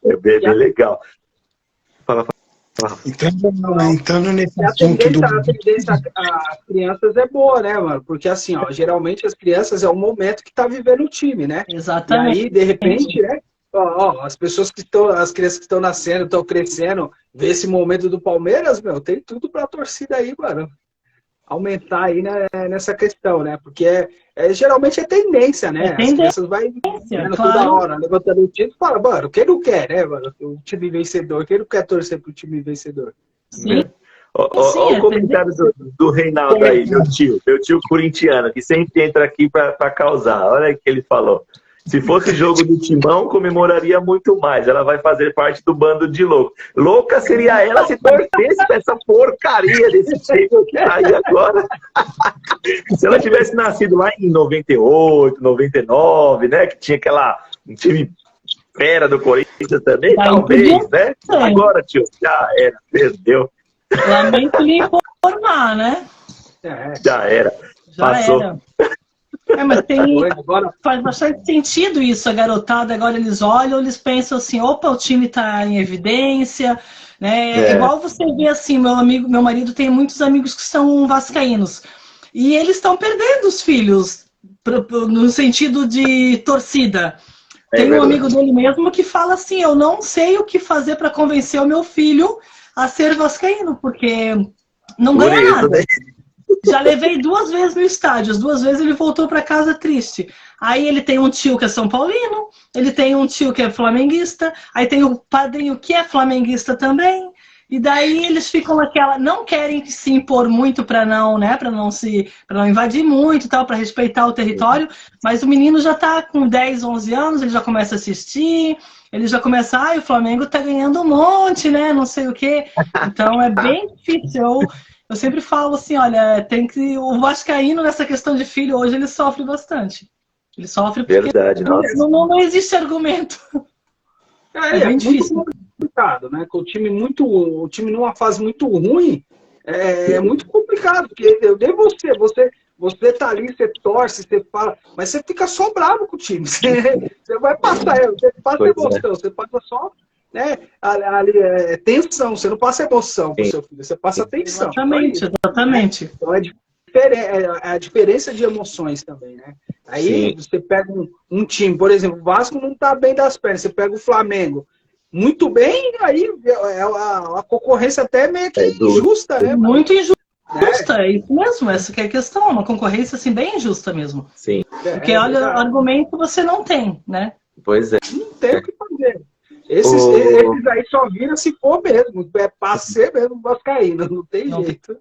É bem legal. Fala. Entrando nesse A assunto do... tendência às crianças é boa, né, mano? Porque assim, ó, geralmente as crianças é o momento que tá vivendo o time, né? Exatamente. E aí, de repente, né? As pessoas que estão, as crianças que estão nascendo, estão crescendo, vê esse momento do Palmeiras, meu, tem tudo pra torcida aí, mano. Aumentar aí, né, nessa questão, né? Porque geralmente é tendência, né? As crianças vão vendo toda hora, levantando o título e fala, mano, quem não quer, né, mano? O time vencedor, quem não quer torcer pro time vencedor? Sim. Olha o comentário do Reinaldo aí, meu tio corintiano, que sempre entra aqui para causar. Olha aí o que ele falou. Se fosse jogo do Timão, comemoraria muito mais. Ela vai fazer parte do bando de loucos. Louca seria ela se torcesse pra essa porcaria desse time que tá aí agora. Se ela tivesse nascido lá em 98, 99, né? Que tinha um time fera do Corinthians também, talvez, né? Agora, tio, já era, perdeu. Lamento lhe informar, né? Já era. Passou. Mas faz bastante sentido isso, a garotada, agora eles olham, eles pensam assim, opa, o time tá em evidência, né? É igual você vê assim, meu marido tem muitos amigos que são vascaínos, e eles estão perdendo os filhos, no sentido de torcida. Tem um amigo dele mesmo que fala assim, eu não sei o que fazer para convencer o meu filho a ser vascaíno, porque não ganha nada. Já levei 2 vezes no estádio, as 2 vezes ele voltou para casa triste. Aí ele tem um tio que é São Paulino, ele tem um tio que é flamenguista, aí tem o padrinho que é flamenguista também. E daí eles ficam naquela, não querem se impor muito para não, né, para não invadir muito e tal, para respeitar o território, mas o menino já tá com 10, 11 anos, ele já começa a assistir, ele já começa, o Flamengo tá ganhando um monte, né, não sei o quê. Então é bem difícil. Eu sempre falo assim, olha, o vascaíno nessa questão de filho hoje ele sofre bastante. Ele sofre porque não existe argumento. É bem difícil. Muito complicado, né? Com o time numa fase muito ruim, é muito complicado, porque eu dei você tá ali, você torce, você fala, mas você fica só bravo com o time. Você vai passar, você passa emoção, você passa só, né? Ali tensão, você não passa emoção pro seu filho, você passa tensão. Exatamente. Então a diferença de emoções também, né? Aí você pega um time, por exemplo, o Vasco não tá bem das pernas, você pega o Flamengo muito bem, aí a concorrência até meio que injusta, né? Muito injusta, é isso mesmo, essa que é a questão, uma concorrência assim bem injusta mesmo. Sim. Porque olha, argumento você não tem, né? Pois é. Não tem o que fazer. Esses aí só viram se for mesmo, pra ser mesmo vascaíno, não tem jeito.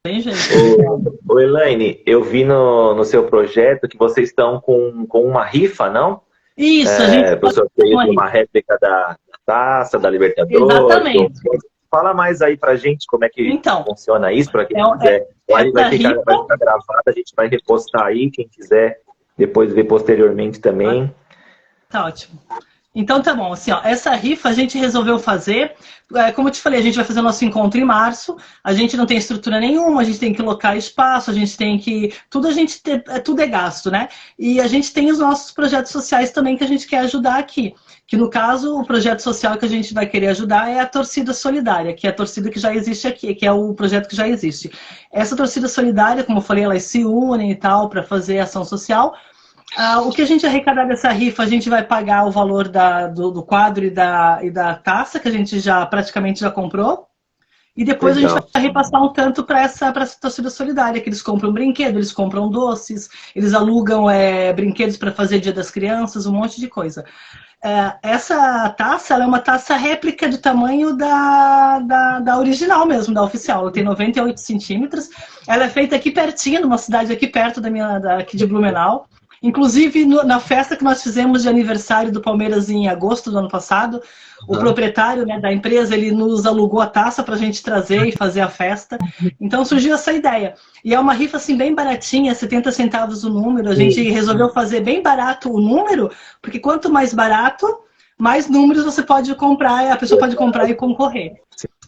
Tem jeito. Ô Elaine, eu vi no seu projeto que vocês estão com uma rifa, não? Isso, a gente pro sorteio de uma réplica da Taça, da Libertadores. Exatamente. Fala mais aí pra gente como é que funciona isso, para quem quiser. Vai ficar gravado, a gente vai repostar aí, quem quiser depois ver posteriormente também. Tá ótimo. Então tá bom, assim, essa rifa a gente resolveu fazer, como eu te falei, a gente vai fazer o nosso encontro em março, a gente não tem estrutura nenhuma, a gente tem que locar espaço, a gente tem que, tudo é gasto, né? E a gente tem os nossos projetos sociais também que a gente quer ajudar aqui, que no caso o projeto social que a gente vai querer ajudar é a Torcida Solidária, que é a torcida que já existe aqui, que é o projeto que já existe. Essa Torcida Solidária, como eu falei, elas se unem e tal para fazer ação social. O que a gente arrecadar dessa rifa, a gente vai pagar o valor do quadro e da taça, que a gente praticamente já comprou. E depois a gente vai repassar um tanto para essa torcida solidária, que eles compram brinquedo, eles compram doces, eles alugam brinquedos para fazer Dia das Crianças, um monte de coisa. Essa taça, ela é uma taça réplica do tamanho da original mesmo, da oficial. Ela tem 98 centímetros. Ela é feita aqui pertinho, numa cidade aqui perto aqui de Blumenau. Inclusive, na festa que nós fizemos de aniversário do Palmeiras em agosto do ano passado, o proprietário, né, da empresa, ele nos alugou a taça para a gente trazer e fazer a festa. Então surgiu essa ideia. E é uma rifa assim bem baratinha, 70 centavos o número. A gente resolveu fazer bem barato o número, porque quanto mais barato, mais números você pode comprar, a pessoa pode comprar e concorrer.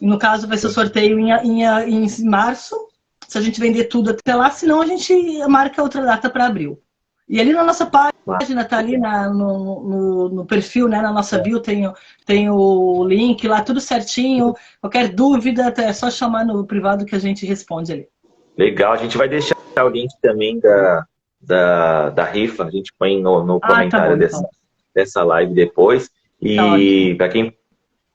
E no caso vai ser o sorteio em março. se a gente vender tudo até lá, senão a gente marca outra data para abril. E ali na nossa página, tá ali no perfil, né, na nossa bio, tem o link lá, tudo certinho. Qualquer dúvida, é só chamar no privado que a gente responde ali. Legal, a gente vai deixar o link também da rifa, a gente põe no comentário tá bom, dessa live depois. E para quem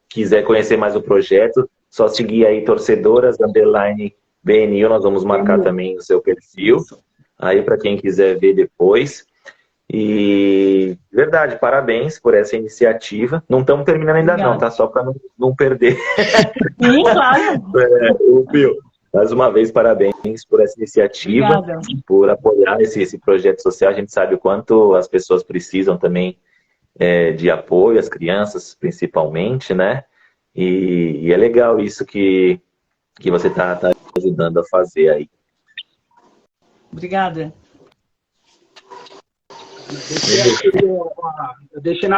quiser conhecer mais o projeto, só seguir aí torcedoras_BNU, nós vamos marcar também o seu perfil. Aí para quem quiser ver depois. E, verdade, parabéns por essa iniciativa. Não estamos terminando ainda não, tá? Só para não perder. Sim, claro. Mais uma vez, parabéns por essa iniciativa. Obrigada. Por apoiar esse projeto social. A gente sabe o quanto as pessoas precisam também de apoio, as crianças principalmente, né? E é legal isso que você está ajudando a fazer aí. Obrigada. Eu deixei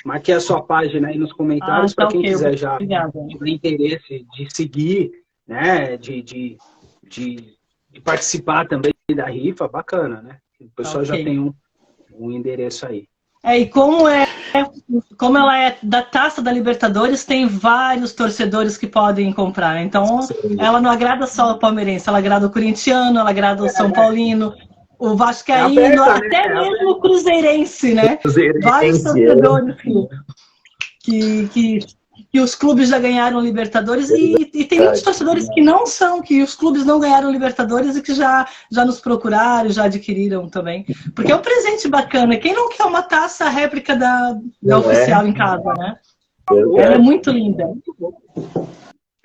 marquei a sua página aí nos comentários para quem quiser já tiver interesse de seguir, né? De participar também da rifa, bacana, né? O pessoal já tem um endereço aí. E como ela é da Taça da Libertadores, tem vários torcedores que podem comprar. Então, ela não agrada só o palmeirense, ela agrada o corintiano, ela agrada o São Paulino, o vascaíno, até mesmo o cruzeirense, né? Vários torcedores que os clubes já ganharam Libertadores e tem muitos torcedores que não são, que os clubes não ganharam Libertadores e que já nos procuraram, já adquiriram também. Porque é um presente bacana. Quem não quer uma taça réplica da oficial em casa, né? Ela é muito linda.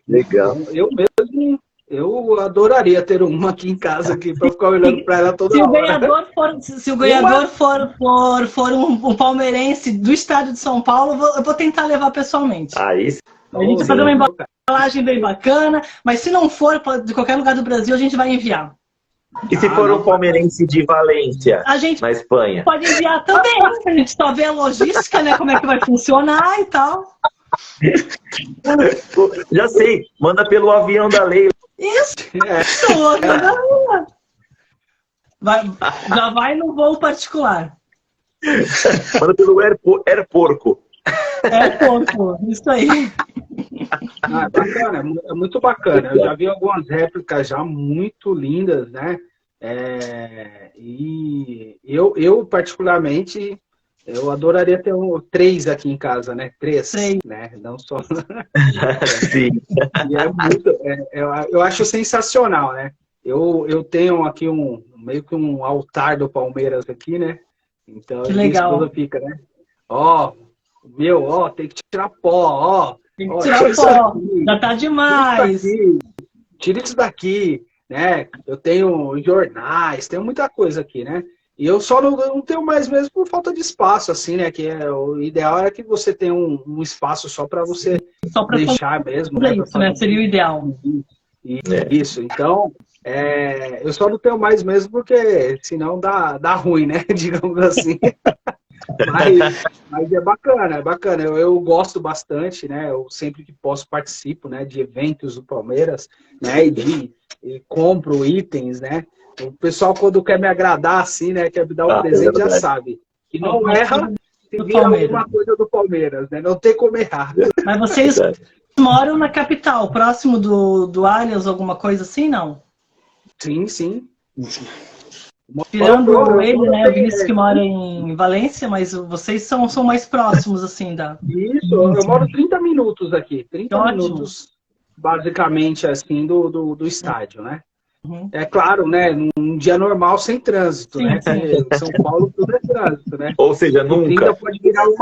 Legal. Eu adoraria ter uma aqui em casa para ficar olhando para ela toda hora. Se o ganhador for um palmeirense do estado de São Paulo, eu vou tentar levar pessoalmente. Isso. A gente vai fazer uma embalagem bem bacana, mas se não for de qualquer lugar do Brasil, a gente vai enviar. E se for um palmeirense de Valência, na Espanha? Pode enviar também, a gente só vê a logística, né, como é que vai funcionar e tal. Já sei, manda pelo avião da Leila. Isso! Já vai no voo particular. Manda pelo Airporco. Airporco, isso aí. Bacana, é muito bacana. Eu já vi algumas réplicas já muito lindas, né? E eu particularmente, eu adoraria ter 3 aqui em casa, né? 3, né? Não só. Sim. E eu acho sensacional, né? Eu tenho aqui meio que um altar do Palmeiras aqui, né? Então que legal. Tudo fica, né? Tem que tirar pó, Tem que tirar pó, já tá demais. Tira isso daqui, né? Eu tenho jornais, tenho muita coisa aqui, né? E eu só não tenho mais mesmo por falta de espaço, assim, né? Que o ideal é que você tenha um espaço só para você deixar mesmo. Né? Isso, né? Seria o ideal. Isso, então, eu só não tenho mais mesmo porque senão dá ruim, né? Digamos assim. Mas é bacana. Eu gosto bastante, né? Eu sempre que posso participo, né? De eventos do Palmeiras, né? E compro itens, né? O pessoal, quando quer me agradar, assim, né? Quer me dar um presente, já sabe. E não erra se vir alguma coisa do Palmeiras, né? Não tem como errar. Mas vocês moram na capital, próximo do Allianz, alguma coisa assim, não? Sim. Tirando ele, né? O Vinícius que mora em Valência, mas vocês são mais próximos, assim, da... Isso, eu moro 30 minutos aqui. 30 minutos, basicamente, assim, do estádio, né? É claro, né? Num dia normal, sem trânsito, né? Porque São Paulo tudo é trânsito, né? Ou seja, nunca. Pode virar 1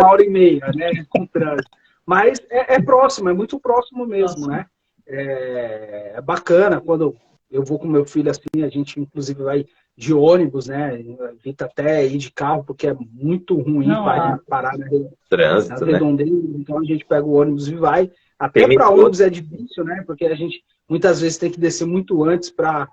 hora e meia, né? Com trânsito. Mas é próximo, é muito próximo mesmo, né? É bacana quando eu vou com meu filho assim, a gente inclusive vai de ônibus, né? Evita até ir de carro, porque é muito ruim parar na redondeza, né? Então a gente pega o ônibus e vai. Até para ônibus é difícil, né? Porque a gente muitas vezes tem que descer muito antes para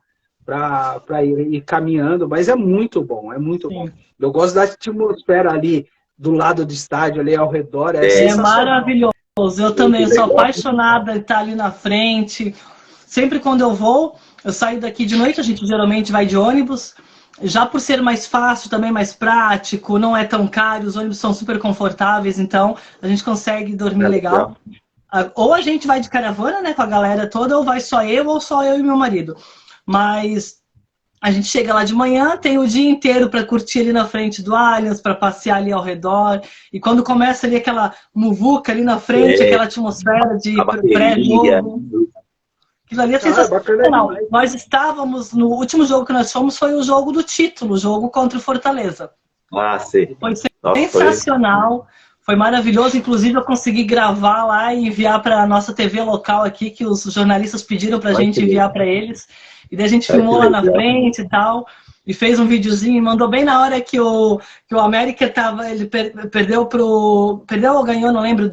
ir caminhando, mas é muito bom, bom. Eu gosto da atmosfera ali do lado do estádio, ali ao redor. É maravilhoso. Eu também sou apaixonada de estar ali na frente. sempre quando eu vou, eu saio daqui de noite, a gente geralmente vai de ônibus, já por ser mais fácil, também mais prático, não é tão caro, os ônibus são super confortáveis, então a gente consegue dormir legal. Ou a gente vai de caravana, né, com a galera toda, ou vai só eu, ou só eu e meu marido. Mas a gente chega lá de manhã, tem o dia inteiro para curtir ali na frente do Allianz, para passear ali ao redor. E quando começa ali aquela muvuca ali na frente, aquela atmosfera de pré-jogo. Aquilo ali é sensacional. Nós estávamos, no último jogo que nós fomos, foi o jogo do título, o jogo contra o Fortaleza. Sim. Foi sensacional. Foi maravilhoso, inclusive eu consegui gravar lá e enviar para a nossa TV local aqui, que os jornalistas pediram para a gente enviar para eles. E daí a gente filmou lá na frente e tal, e fez um videozinho, e mandou bem na hora que o América tava, ele perdeu ou ganhou, não lembro,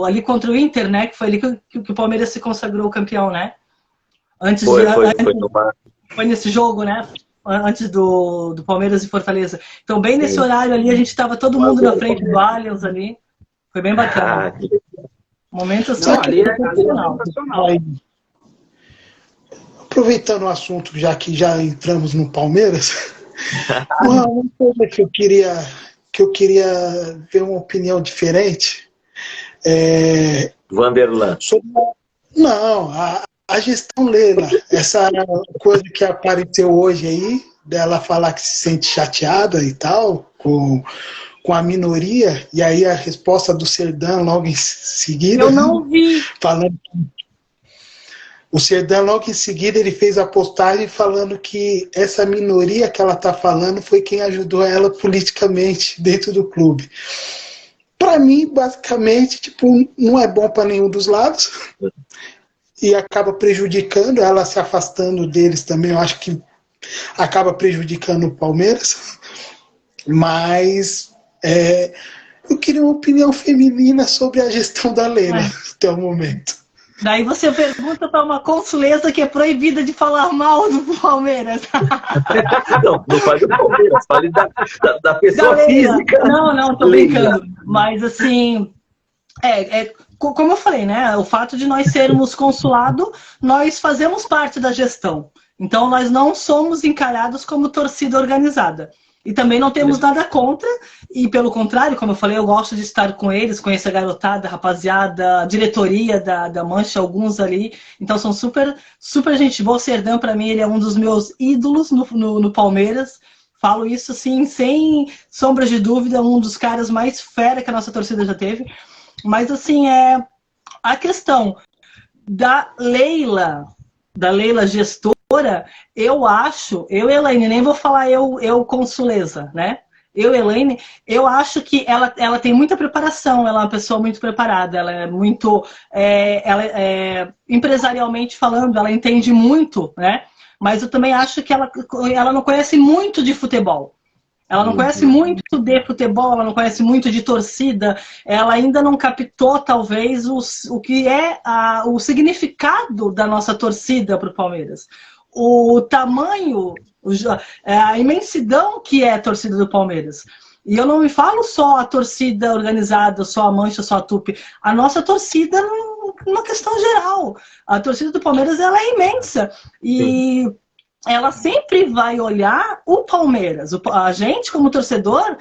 ali contra o Inter, né? Que foi ali que o Palmeiras se consagrou campeão, né? Foi nesse jogo, né? Antes do Palmeiras e Fortaleza. Então, bem nesse horário ali, a gente estava todo mundo na frente do Allianz ali. Foi bem bacana. Momento assim, ali é sensacional. Aproveitando o assunto, já que já entramos no Palmeiras, uma coisa que eu queria ver uma opinião diferente. Vanderlan. Não, a gestão Leila, essa coisa que apareceu hoje aí, dela falar que se sente chateada e tal, com a minoria, e aí a resposta do Serdão logo em seguida. Eu não vi. Falando que o Serdão logo em seguida ele fez a postagem falando que essa minoria que ela está falando foi quem ajudou ela politicamente dentro do clube. Para mim, basicamente, tipo, não é bom para nenhum dos lados. E acaba prejudicando, ela se afastando deles também, eu acho que acaba prejudicando o Palmeiras. Mas eu queria uma opinião feminina sobre a gestão da Leila até o momento. Daí você pergunta para uma consuleza que é proibida de falar mal do Palmeiras. Não fale do Palmeiras, fale da pessoa física. Não, tô brincando. Mas assim, como eu falei, né? O fato de nós sermos consulado, nós fazemos parte da gestão. Então nós não somos encarados como torcida organizada. E também não temos nada contra, e pelo contrário, como eu falei, eu gosto de estar com eles, conheço a garotada, a rapaziada, a diretoria da Mancha, alguns ali, então são super gente boa. O Serdão, para mim, ele é um dos meus ídolos no Palmeiras, falo isso assim, sem sombras de dúvida, um dos caras mais fera que a nossa torcida já teve. Mas assim, a questão da Leila gestora, eu acho, Elaine, nem vou falar eu consuleza, né? Elaine, eu acho que ela tem muita preparação, ela é uma pessoa muito preparada, ela é muito, empresarialmente falando, ela entende muito, né? Mas eu também acho que ela não conhece muito de futebol. Ela não conhece muito de futebol, ela não conhece muito de torcida, ela ainda não captou, talvez, o que é o significado da nossa torcida para o Palmeiras. O tamanho, a imensidão que é a torcida do Palmeiras. E eu não me falo só a torcida organizada, só a Mancha, só a Tupi. A nossa torcida, numa questão geral. A torcida do Palmeiras, ela é imensa. E ela sempre vai olhar o Palmeiras. A gente, como torcedor,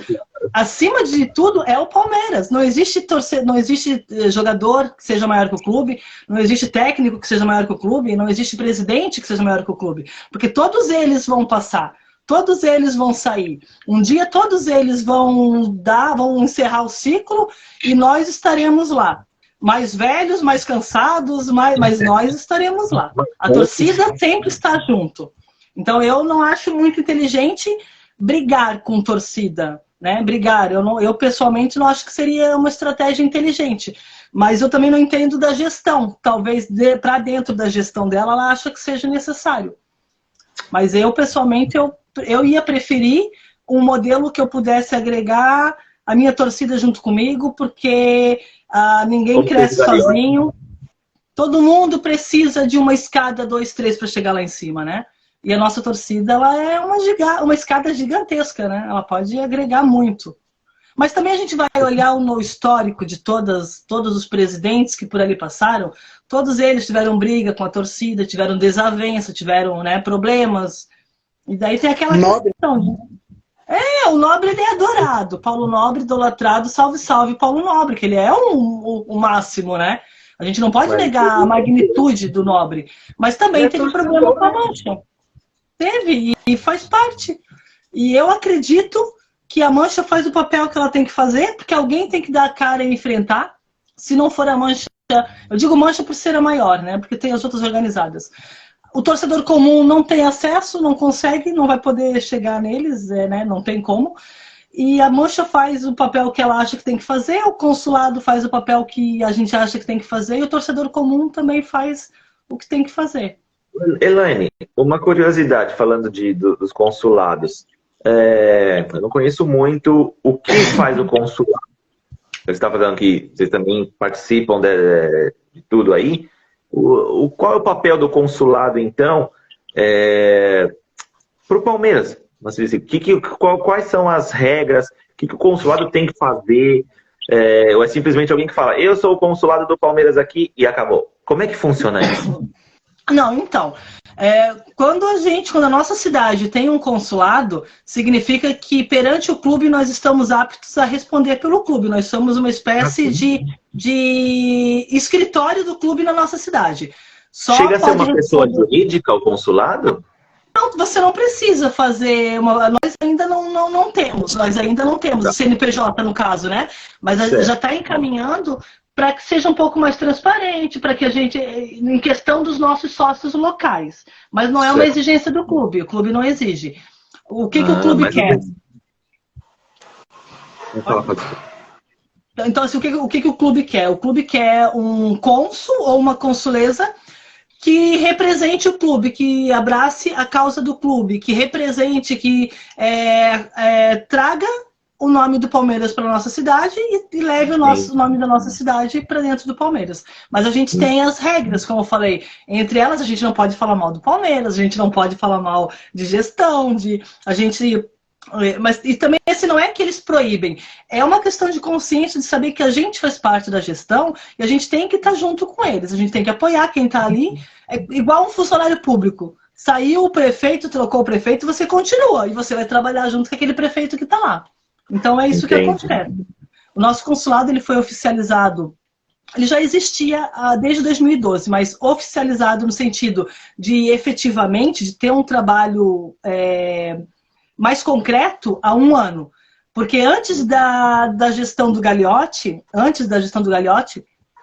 acima de tudo, é o Palmeiras. Não existe jogador que seja maior que o clube, não existe técnico que seja maior que o clube, não existe presidente que seja maior que o clube. Porque todos eles vão passar, todos eles vão sair. Um dia todos eles vão encerrar o ciclo e nós estaremos lá. Mais velhos, mais cansados, mas nós estaremos lá. A torcida sempre está junto. Então, eu não acho muito inteligente brigar com torcida, né? Brigar. Eu pessoalmente não acho que seria uma estratégia inteligente. Mas eu também não entendo da gestão. Talvez para dentro da gestão dela, ela acha que seja necessário. Mas eu, pessoalmente, eu ia preferir um modelo que eu pudesse agregar a minha torcida junto comigo, porque ninguém cresce sozinho. Todo mundo precisa de uma escada 2, 3 para chegar lá em cima, né? E a nossa torcida, ela é uma escada gigantesca, né? Ela pode agregar muito. Mas também a gente vai olhar no histórico de todos os presidentes que por ali passaram, todos eles tiveram briga com a torcida, tiveram desavença, tiveram, né, problemas. E daí tem aquela questão de... o Nobre, ele é adorado. Paulo Nobre, idolatrado, salve, salve Paulo Nobre, que ele é o máximo, né? A gente não pode negar a magnitude do Nobre. Mas também teve problema com a Mancha. Teve, e faz parte. E eu acredito que a Mancha faz o papel que ela tem que fazer, porque alguém tem que dar a cara e enfrentar. Se não for a Mancha... Eu digo Mancha por ser a maior, né? Porque tem as outras organizadas. O torcedor comum não tem acesso, não consegue, não vai poder chegar neles, né? Não tem como. E a Mancha faz o papel que ela acha que tem que fazer, o consulado faz o papel que a gente acha que tem que fazer, e o torcedor comum também faz o que tem que fazer. Elaine, uma curiosidade, falando dos consulados. Eu não conheço muito o que faz o consulado. Você está falando que vocês também participam de tudo aí. Qual é o papel do consulado, então, para o Palmeiras? Quais são as regras? O que o consulado tem que fazer? Ou é simplesmente alguém que fala, eu sou o consulado do Palmeiras aqui e acabou? Como é que funciona isso? Não, então, quando a nossa cidade tem um consulado, significa que perante o clube nós estamos aptos a responder pelo clube. Nós somos uma espécie de escritório do clube na nossa cidade. Chega a ser uma pessoa jurídica o consulado? Não, você não precisa fazer nós ainda não temos o CNPJ no caso, né? Mas já está encaminhando para que seja um pouco mais transparente, para que a gente, em questão dos nossos sócios locais. Mas não é uma exigência do clube, o clube não exige. O que o clube quer? Então, assim, o que o clube quer? O clube quer um cônsul ou uma consuleza que represente o clube, que abrace a causa do clube, que represente, que traga o nome do Palmeiras para a nossa cidade e leve o nome da nossa cidade para dentro do Palmeiras. Mas a gente tem as regras, como eu falei. Entre elas, a gente não pode falar mal do Palmeiras, a gente não pode falar mal de gestão, e também esse não é que eles proíbem. É uma questão de consciência, de saber que a gente faz parte da gestão e a gente tem que estar junto com eles. A gente tem que apoiar quem está ali. É igual um funcionário público. Saiu o prefeito, trocou o prefeito, você continua. E você vai trabalhar junto com aquele prefeito que está lá. Então é isso que acontece. O nosso consulado ele foi oficializado, ele já existia desde 2012, mas oficializado no sentido de efetivamente de ter um trabalho mais concreto há 1 ano. Porque antes da gestão do Gagliotti,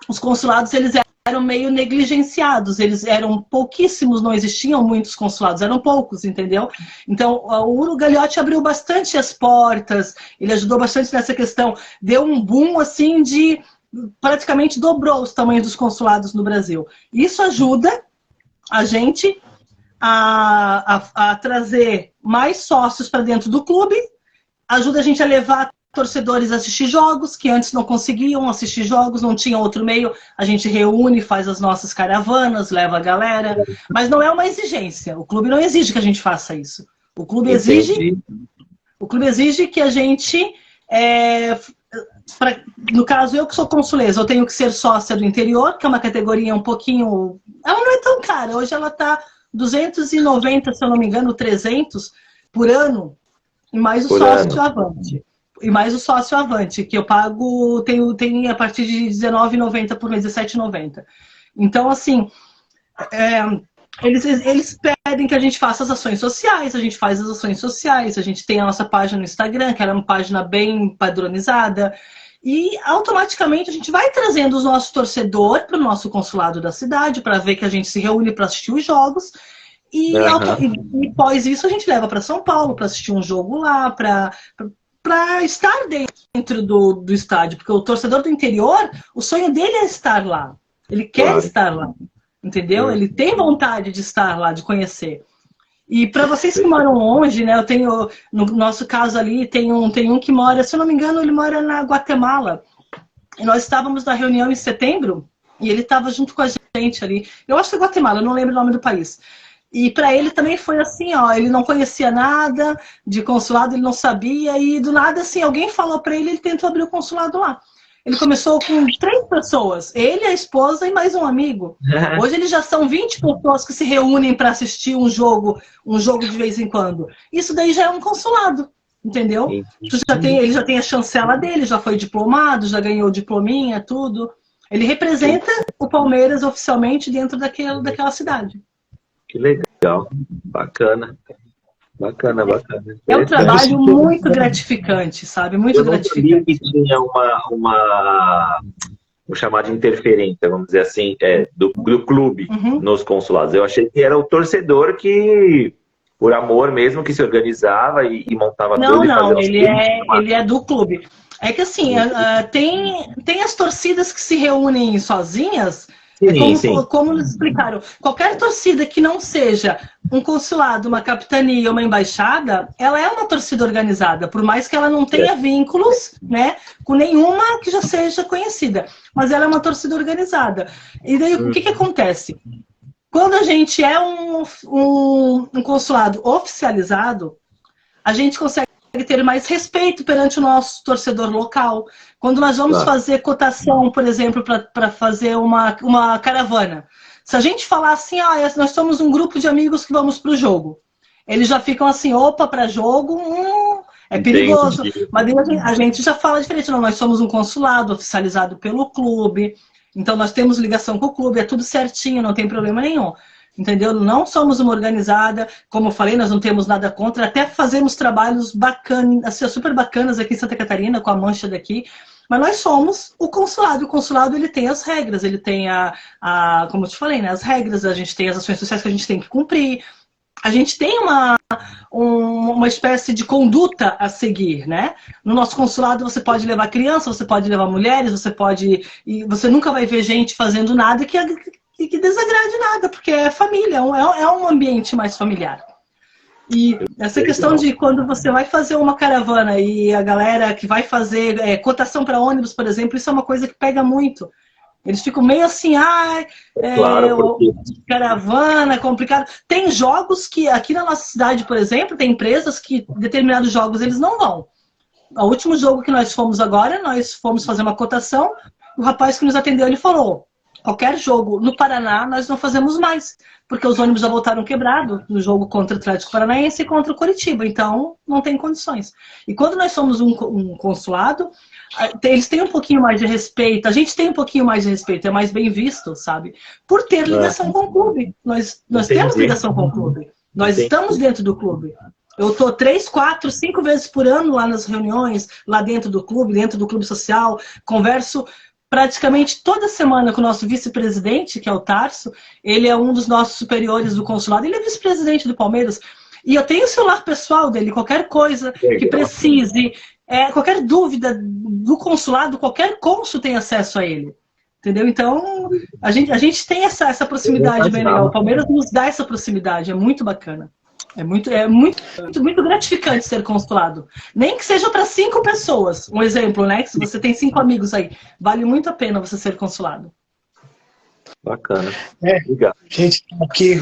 os consulados eles eram meio negligenciados, eles eram pouquíssimos, não existiam muitos consulados, eram poucos, entendeu? Então, o Gagliotti abriu bastante as portas, ele ajudou bastante nessa questão, deu um boom, assim, praticamente dobrou os tamanhos dos consulados no Brasil. Isso ajuda a gente a trazer mais sócios para dentro do clube, ajuda a gente a levar torcedores a assistir jogos, que antes não conseguiam assistir jogos, não tinha outro meio, a gente reúne, faz as nossas caravanas, leva a galera, mas não é uma exigência, o clube não exige que a gente faça isso. O clube exige que a gente, no caso eu que sou consuleza, eu tenho que ser sócia do interior, que é uma categoria um pouquinho, ela não é tão cara, hoje ela está 290, se eu não me engano, 300 por ano, e mais o sócio avante. E mais o sócio avante, que eu pago, tem a partir de R$19,90 por mês, R$17,90. Então, assim, eles pedem que a gente faça as ações sociais, a gente faz as ações sociais, a gente tem a nossa página no Instagram, que era uma página bem padronizada, e automaticamente a gente vai trazendo os nossos torcedores para o nosso consulado da cidade, para ver que a gente se reúne para assistir os jogos, e após isso a gente leva para São Paulo para assistir um jogo lá, para estar dentro do estádio, porque o torcedor do interior, o sonho dele é estar lá. Ele quer estar lá, entendeu? Ele tem vontade de estar lá, de conhecer. E para vocês que moram longe, né? Eu tenho, no nosso caso ali, tem um que mora, se eu não me engano, ele mora na Guatemala. E nós estávamos na reunião em setembro e ele estava junto com a gente ali. Eu acho que é Guatemala, eu não lembro o nome do país. E para ele também foi assim, ó, ele não conhecia nada de consulado, ele não sabia, e do nada, assim, alguém falou para ele, ele tentou abrir o consulado lá. Ele começou com 3 pessoas, ele, a esposa e mais um amigo. Hoje eles já são 20 pessoas que se reúnem para assistir um jogo de vez em quando. Isso daí já é um consulado, entendeu? Ele já tem a chancela dele, já foi diplomado, já ganhou diplominha, tudo. Ele representa o Palmeiras oficialmente dentro daquela cidade. Que legal, bacana. Bacana. É um trabalho muito gratificante, sabe? Muito gratificante. Eu não sabia que tinha vou chamar de interferência, vamos dizer assim, do clube nos consulados. Eu achei que era o torcedor que, por amor mesmo, que se organizava e montava tudo. Não, ele é do clube. É que assim, tem as torcidas que se reúnem sozinhas. Como nos explicaram, qualquer torcida que não seja um consulado, uma capitania, uma embaixada, ela é uma torcida organizada, por mais que ela não tenha vínculos, né, com nenhuma que já seja conhecida, mas ela é uma torcida organizada. E daí o que acontece? Quando a gente é um consulado oficializado, a gente consegue ter mais respeito perante o nosso torcedor local. Quando nós vamos fazer cotação, por exemplo, para fazer uma caravana, se a gente falar assim, nós somos um grupo de amigos que vamos para o jogo, eles já ficam assim, opa, para jogo, é perigoso. Mas a gente já fala diferente, não, nós somos um consulado oficializado pelo clube, então nós temos ligação com o clube, é tudo certinho, não tem problema nenhum. Entendeu? Não somos uma organizada, como eu falei, nós não temos nada contra, até fazemos trabalhos bacanas, assim, super bacanas aqui em Santa Catarina, com a mancha daqui, mas nós somos o consulado. O consulado, ele tem as regras, ele tem como eu te falei, né, as regras, a gente tem as ações sociais que a gente tem que cumprir, a gente tem uma espécie de conduta a seguir, né? No nosso consulado você pode levar criança, você pode levar mulheres, você nunca vai ver gente fazendo nada que desagrade nada, porque é família, é um ambiente mais familiar. E essa questão de quando você vai fazer uma caravana e a galera que vai fazer cotação para ônibus, por exemplo, isso é uma coisa que pega muito. Eles ficam meio assim, caravana, é complicado. Tem jogos que, aqui na nossa cidade, por exemplo, tem empresas que determinados jogos eles não vão. O último jogo que nós fomos agora, nós fomos fazer uma cotação, o rapaz que nos atendeu, ele falou, qualquer jogo no Paraná nós não fazemos mais, porque os ônibus já voltaram quebrado no jogo contra o Atlético Paranaense e contra o Coritiba, então não tem condições. E quando nós somos um consulado, eles têm um pouquinho mais de respeito, a gente tem um pouquinho mais de respeito, é mais bem visto, sabe? Por ter ligação com o clube. Nós temos ligação com o clube, nós estamos dentro do clube. Eu estou 3, 4, 5 vezes por ano lá nas reuniões, lá dentro do clube social, converso praticamente toda semana com o nosso vice-presidente, que é o Tarso. Ele é um dos nossos superiores do consulado, ele é vice-presidente do Palmeiras, e eu tenho o celular pessoal dele, qualquer coisa que precise, qualquer dúvida do consulado, qualquer cônsul tem acesso a ele. Entendeu? Então, a gente tem essa proximidade bem legal. O Palmeiras nos dá essa proximidade, é muito bacana. É muito gratificante ser consulado. Nem que seja para 5 pessoas. Um exemplo, né? Que se você tem 5 amigos aí, vale muito a pena você ser consulado. Bacana. Obrigado. Gente, aqui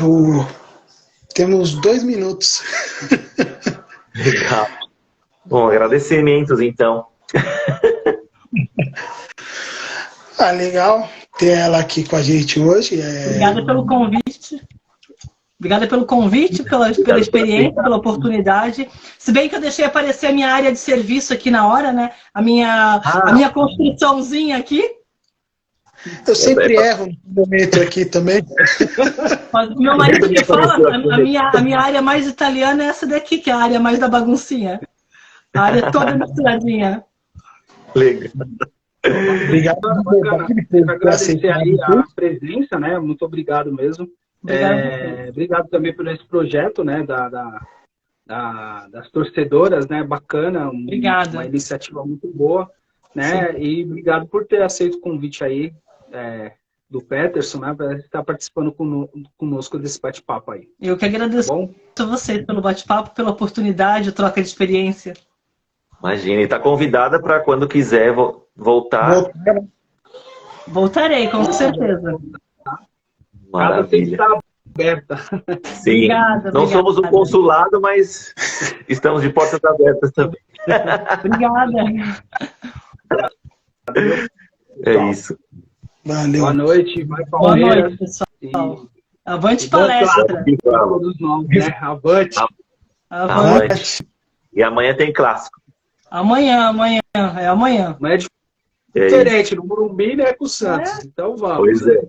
temos 2 minutos. Legal. Bom, agradecimentos então. Legal ter ela aqui com a gente hoje. Obrigada pelo convite. Obrigada pelo convite, pela experiência, pela oportunidade. Se bem que eu deixei aparecer a minha área de serviço aqui na hora, né? A minha construçãozinha aqui. Eu sempre erro no momento aqui também. Mas meu marido me fala, a minha área mais italiana é essa daqui, que é a área mais da baguncinha. A área toda misturadinha. Legal. Obrigado por agradecer aí a presença, né? Muito obrigado mesmo. Obrigado também por esse projeto, né, das torcedoras, né, bacana, uma iniciativa muito boa, né, sim. E obrigado por ter aceito o convite aí do Peterson, né, para estar participando conosco desse bate-papo aí. Eu que agradeço a você pelo bate-papo, pela oportunidade, troca de experiência. Imagina, e está convidada para quando quiser voltar. Voltarei, com certeza. Maravilha. Está aberta. Sim. Não somos um consulado, mas estamos de portas abertas também. Obrigada. É isso. Valeu. Boa noite, vai Boa Palmeiras. noite, pessoal. Avante palestra. Todos nós, né? Avante. Avante. E amanhã tem clássico. Amanhã. É amanhã. Mas é diferente, no Morumbi, né, com o Santos. Então vamos. Pois é.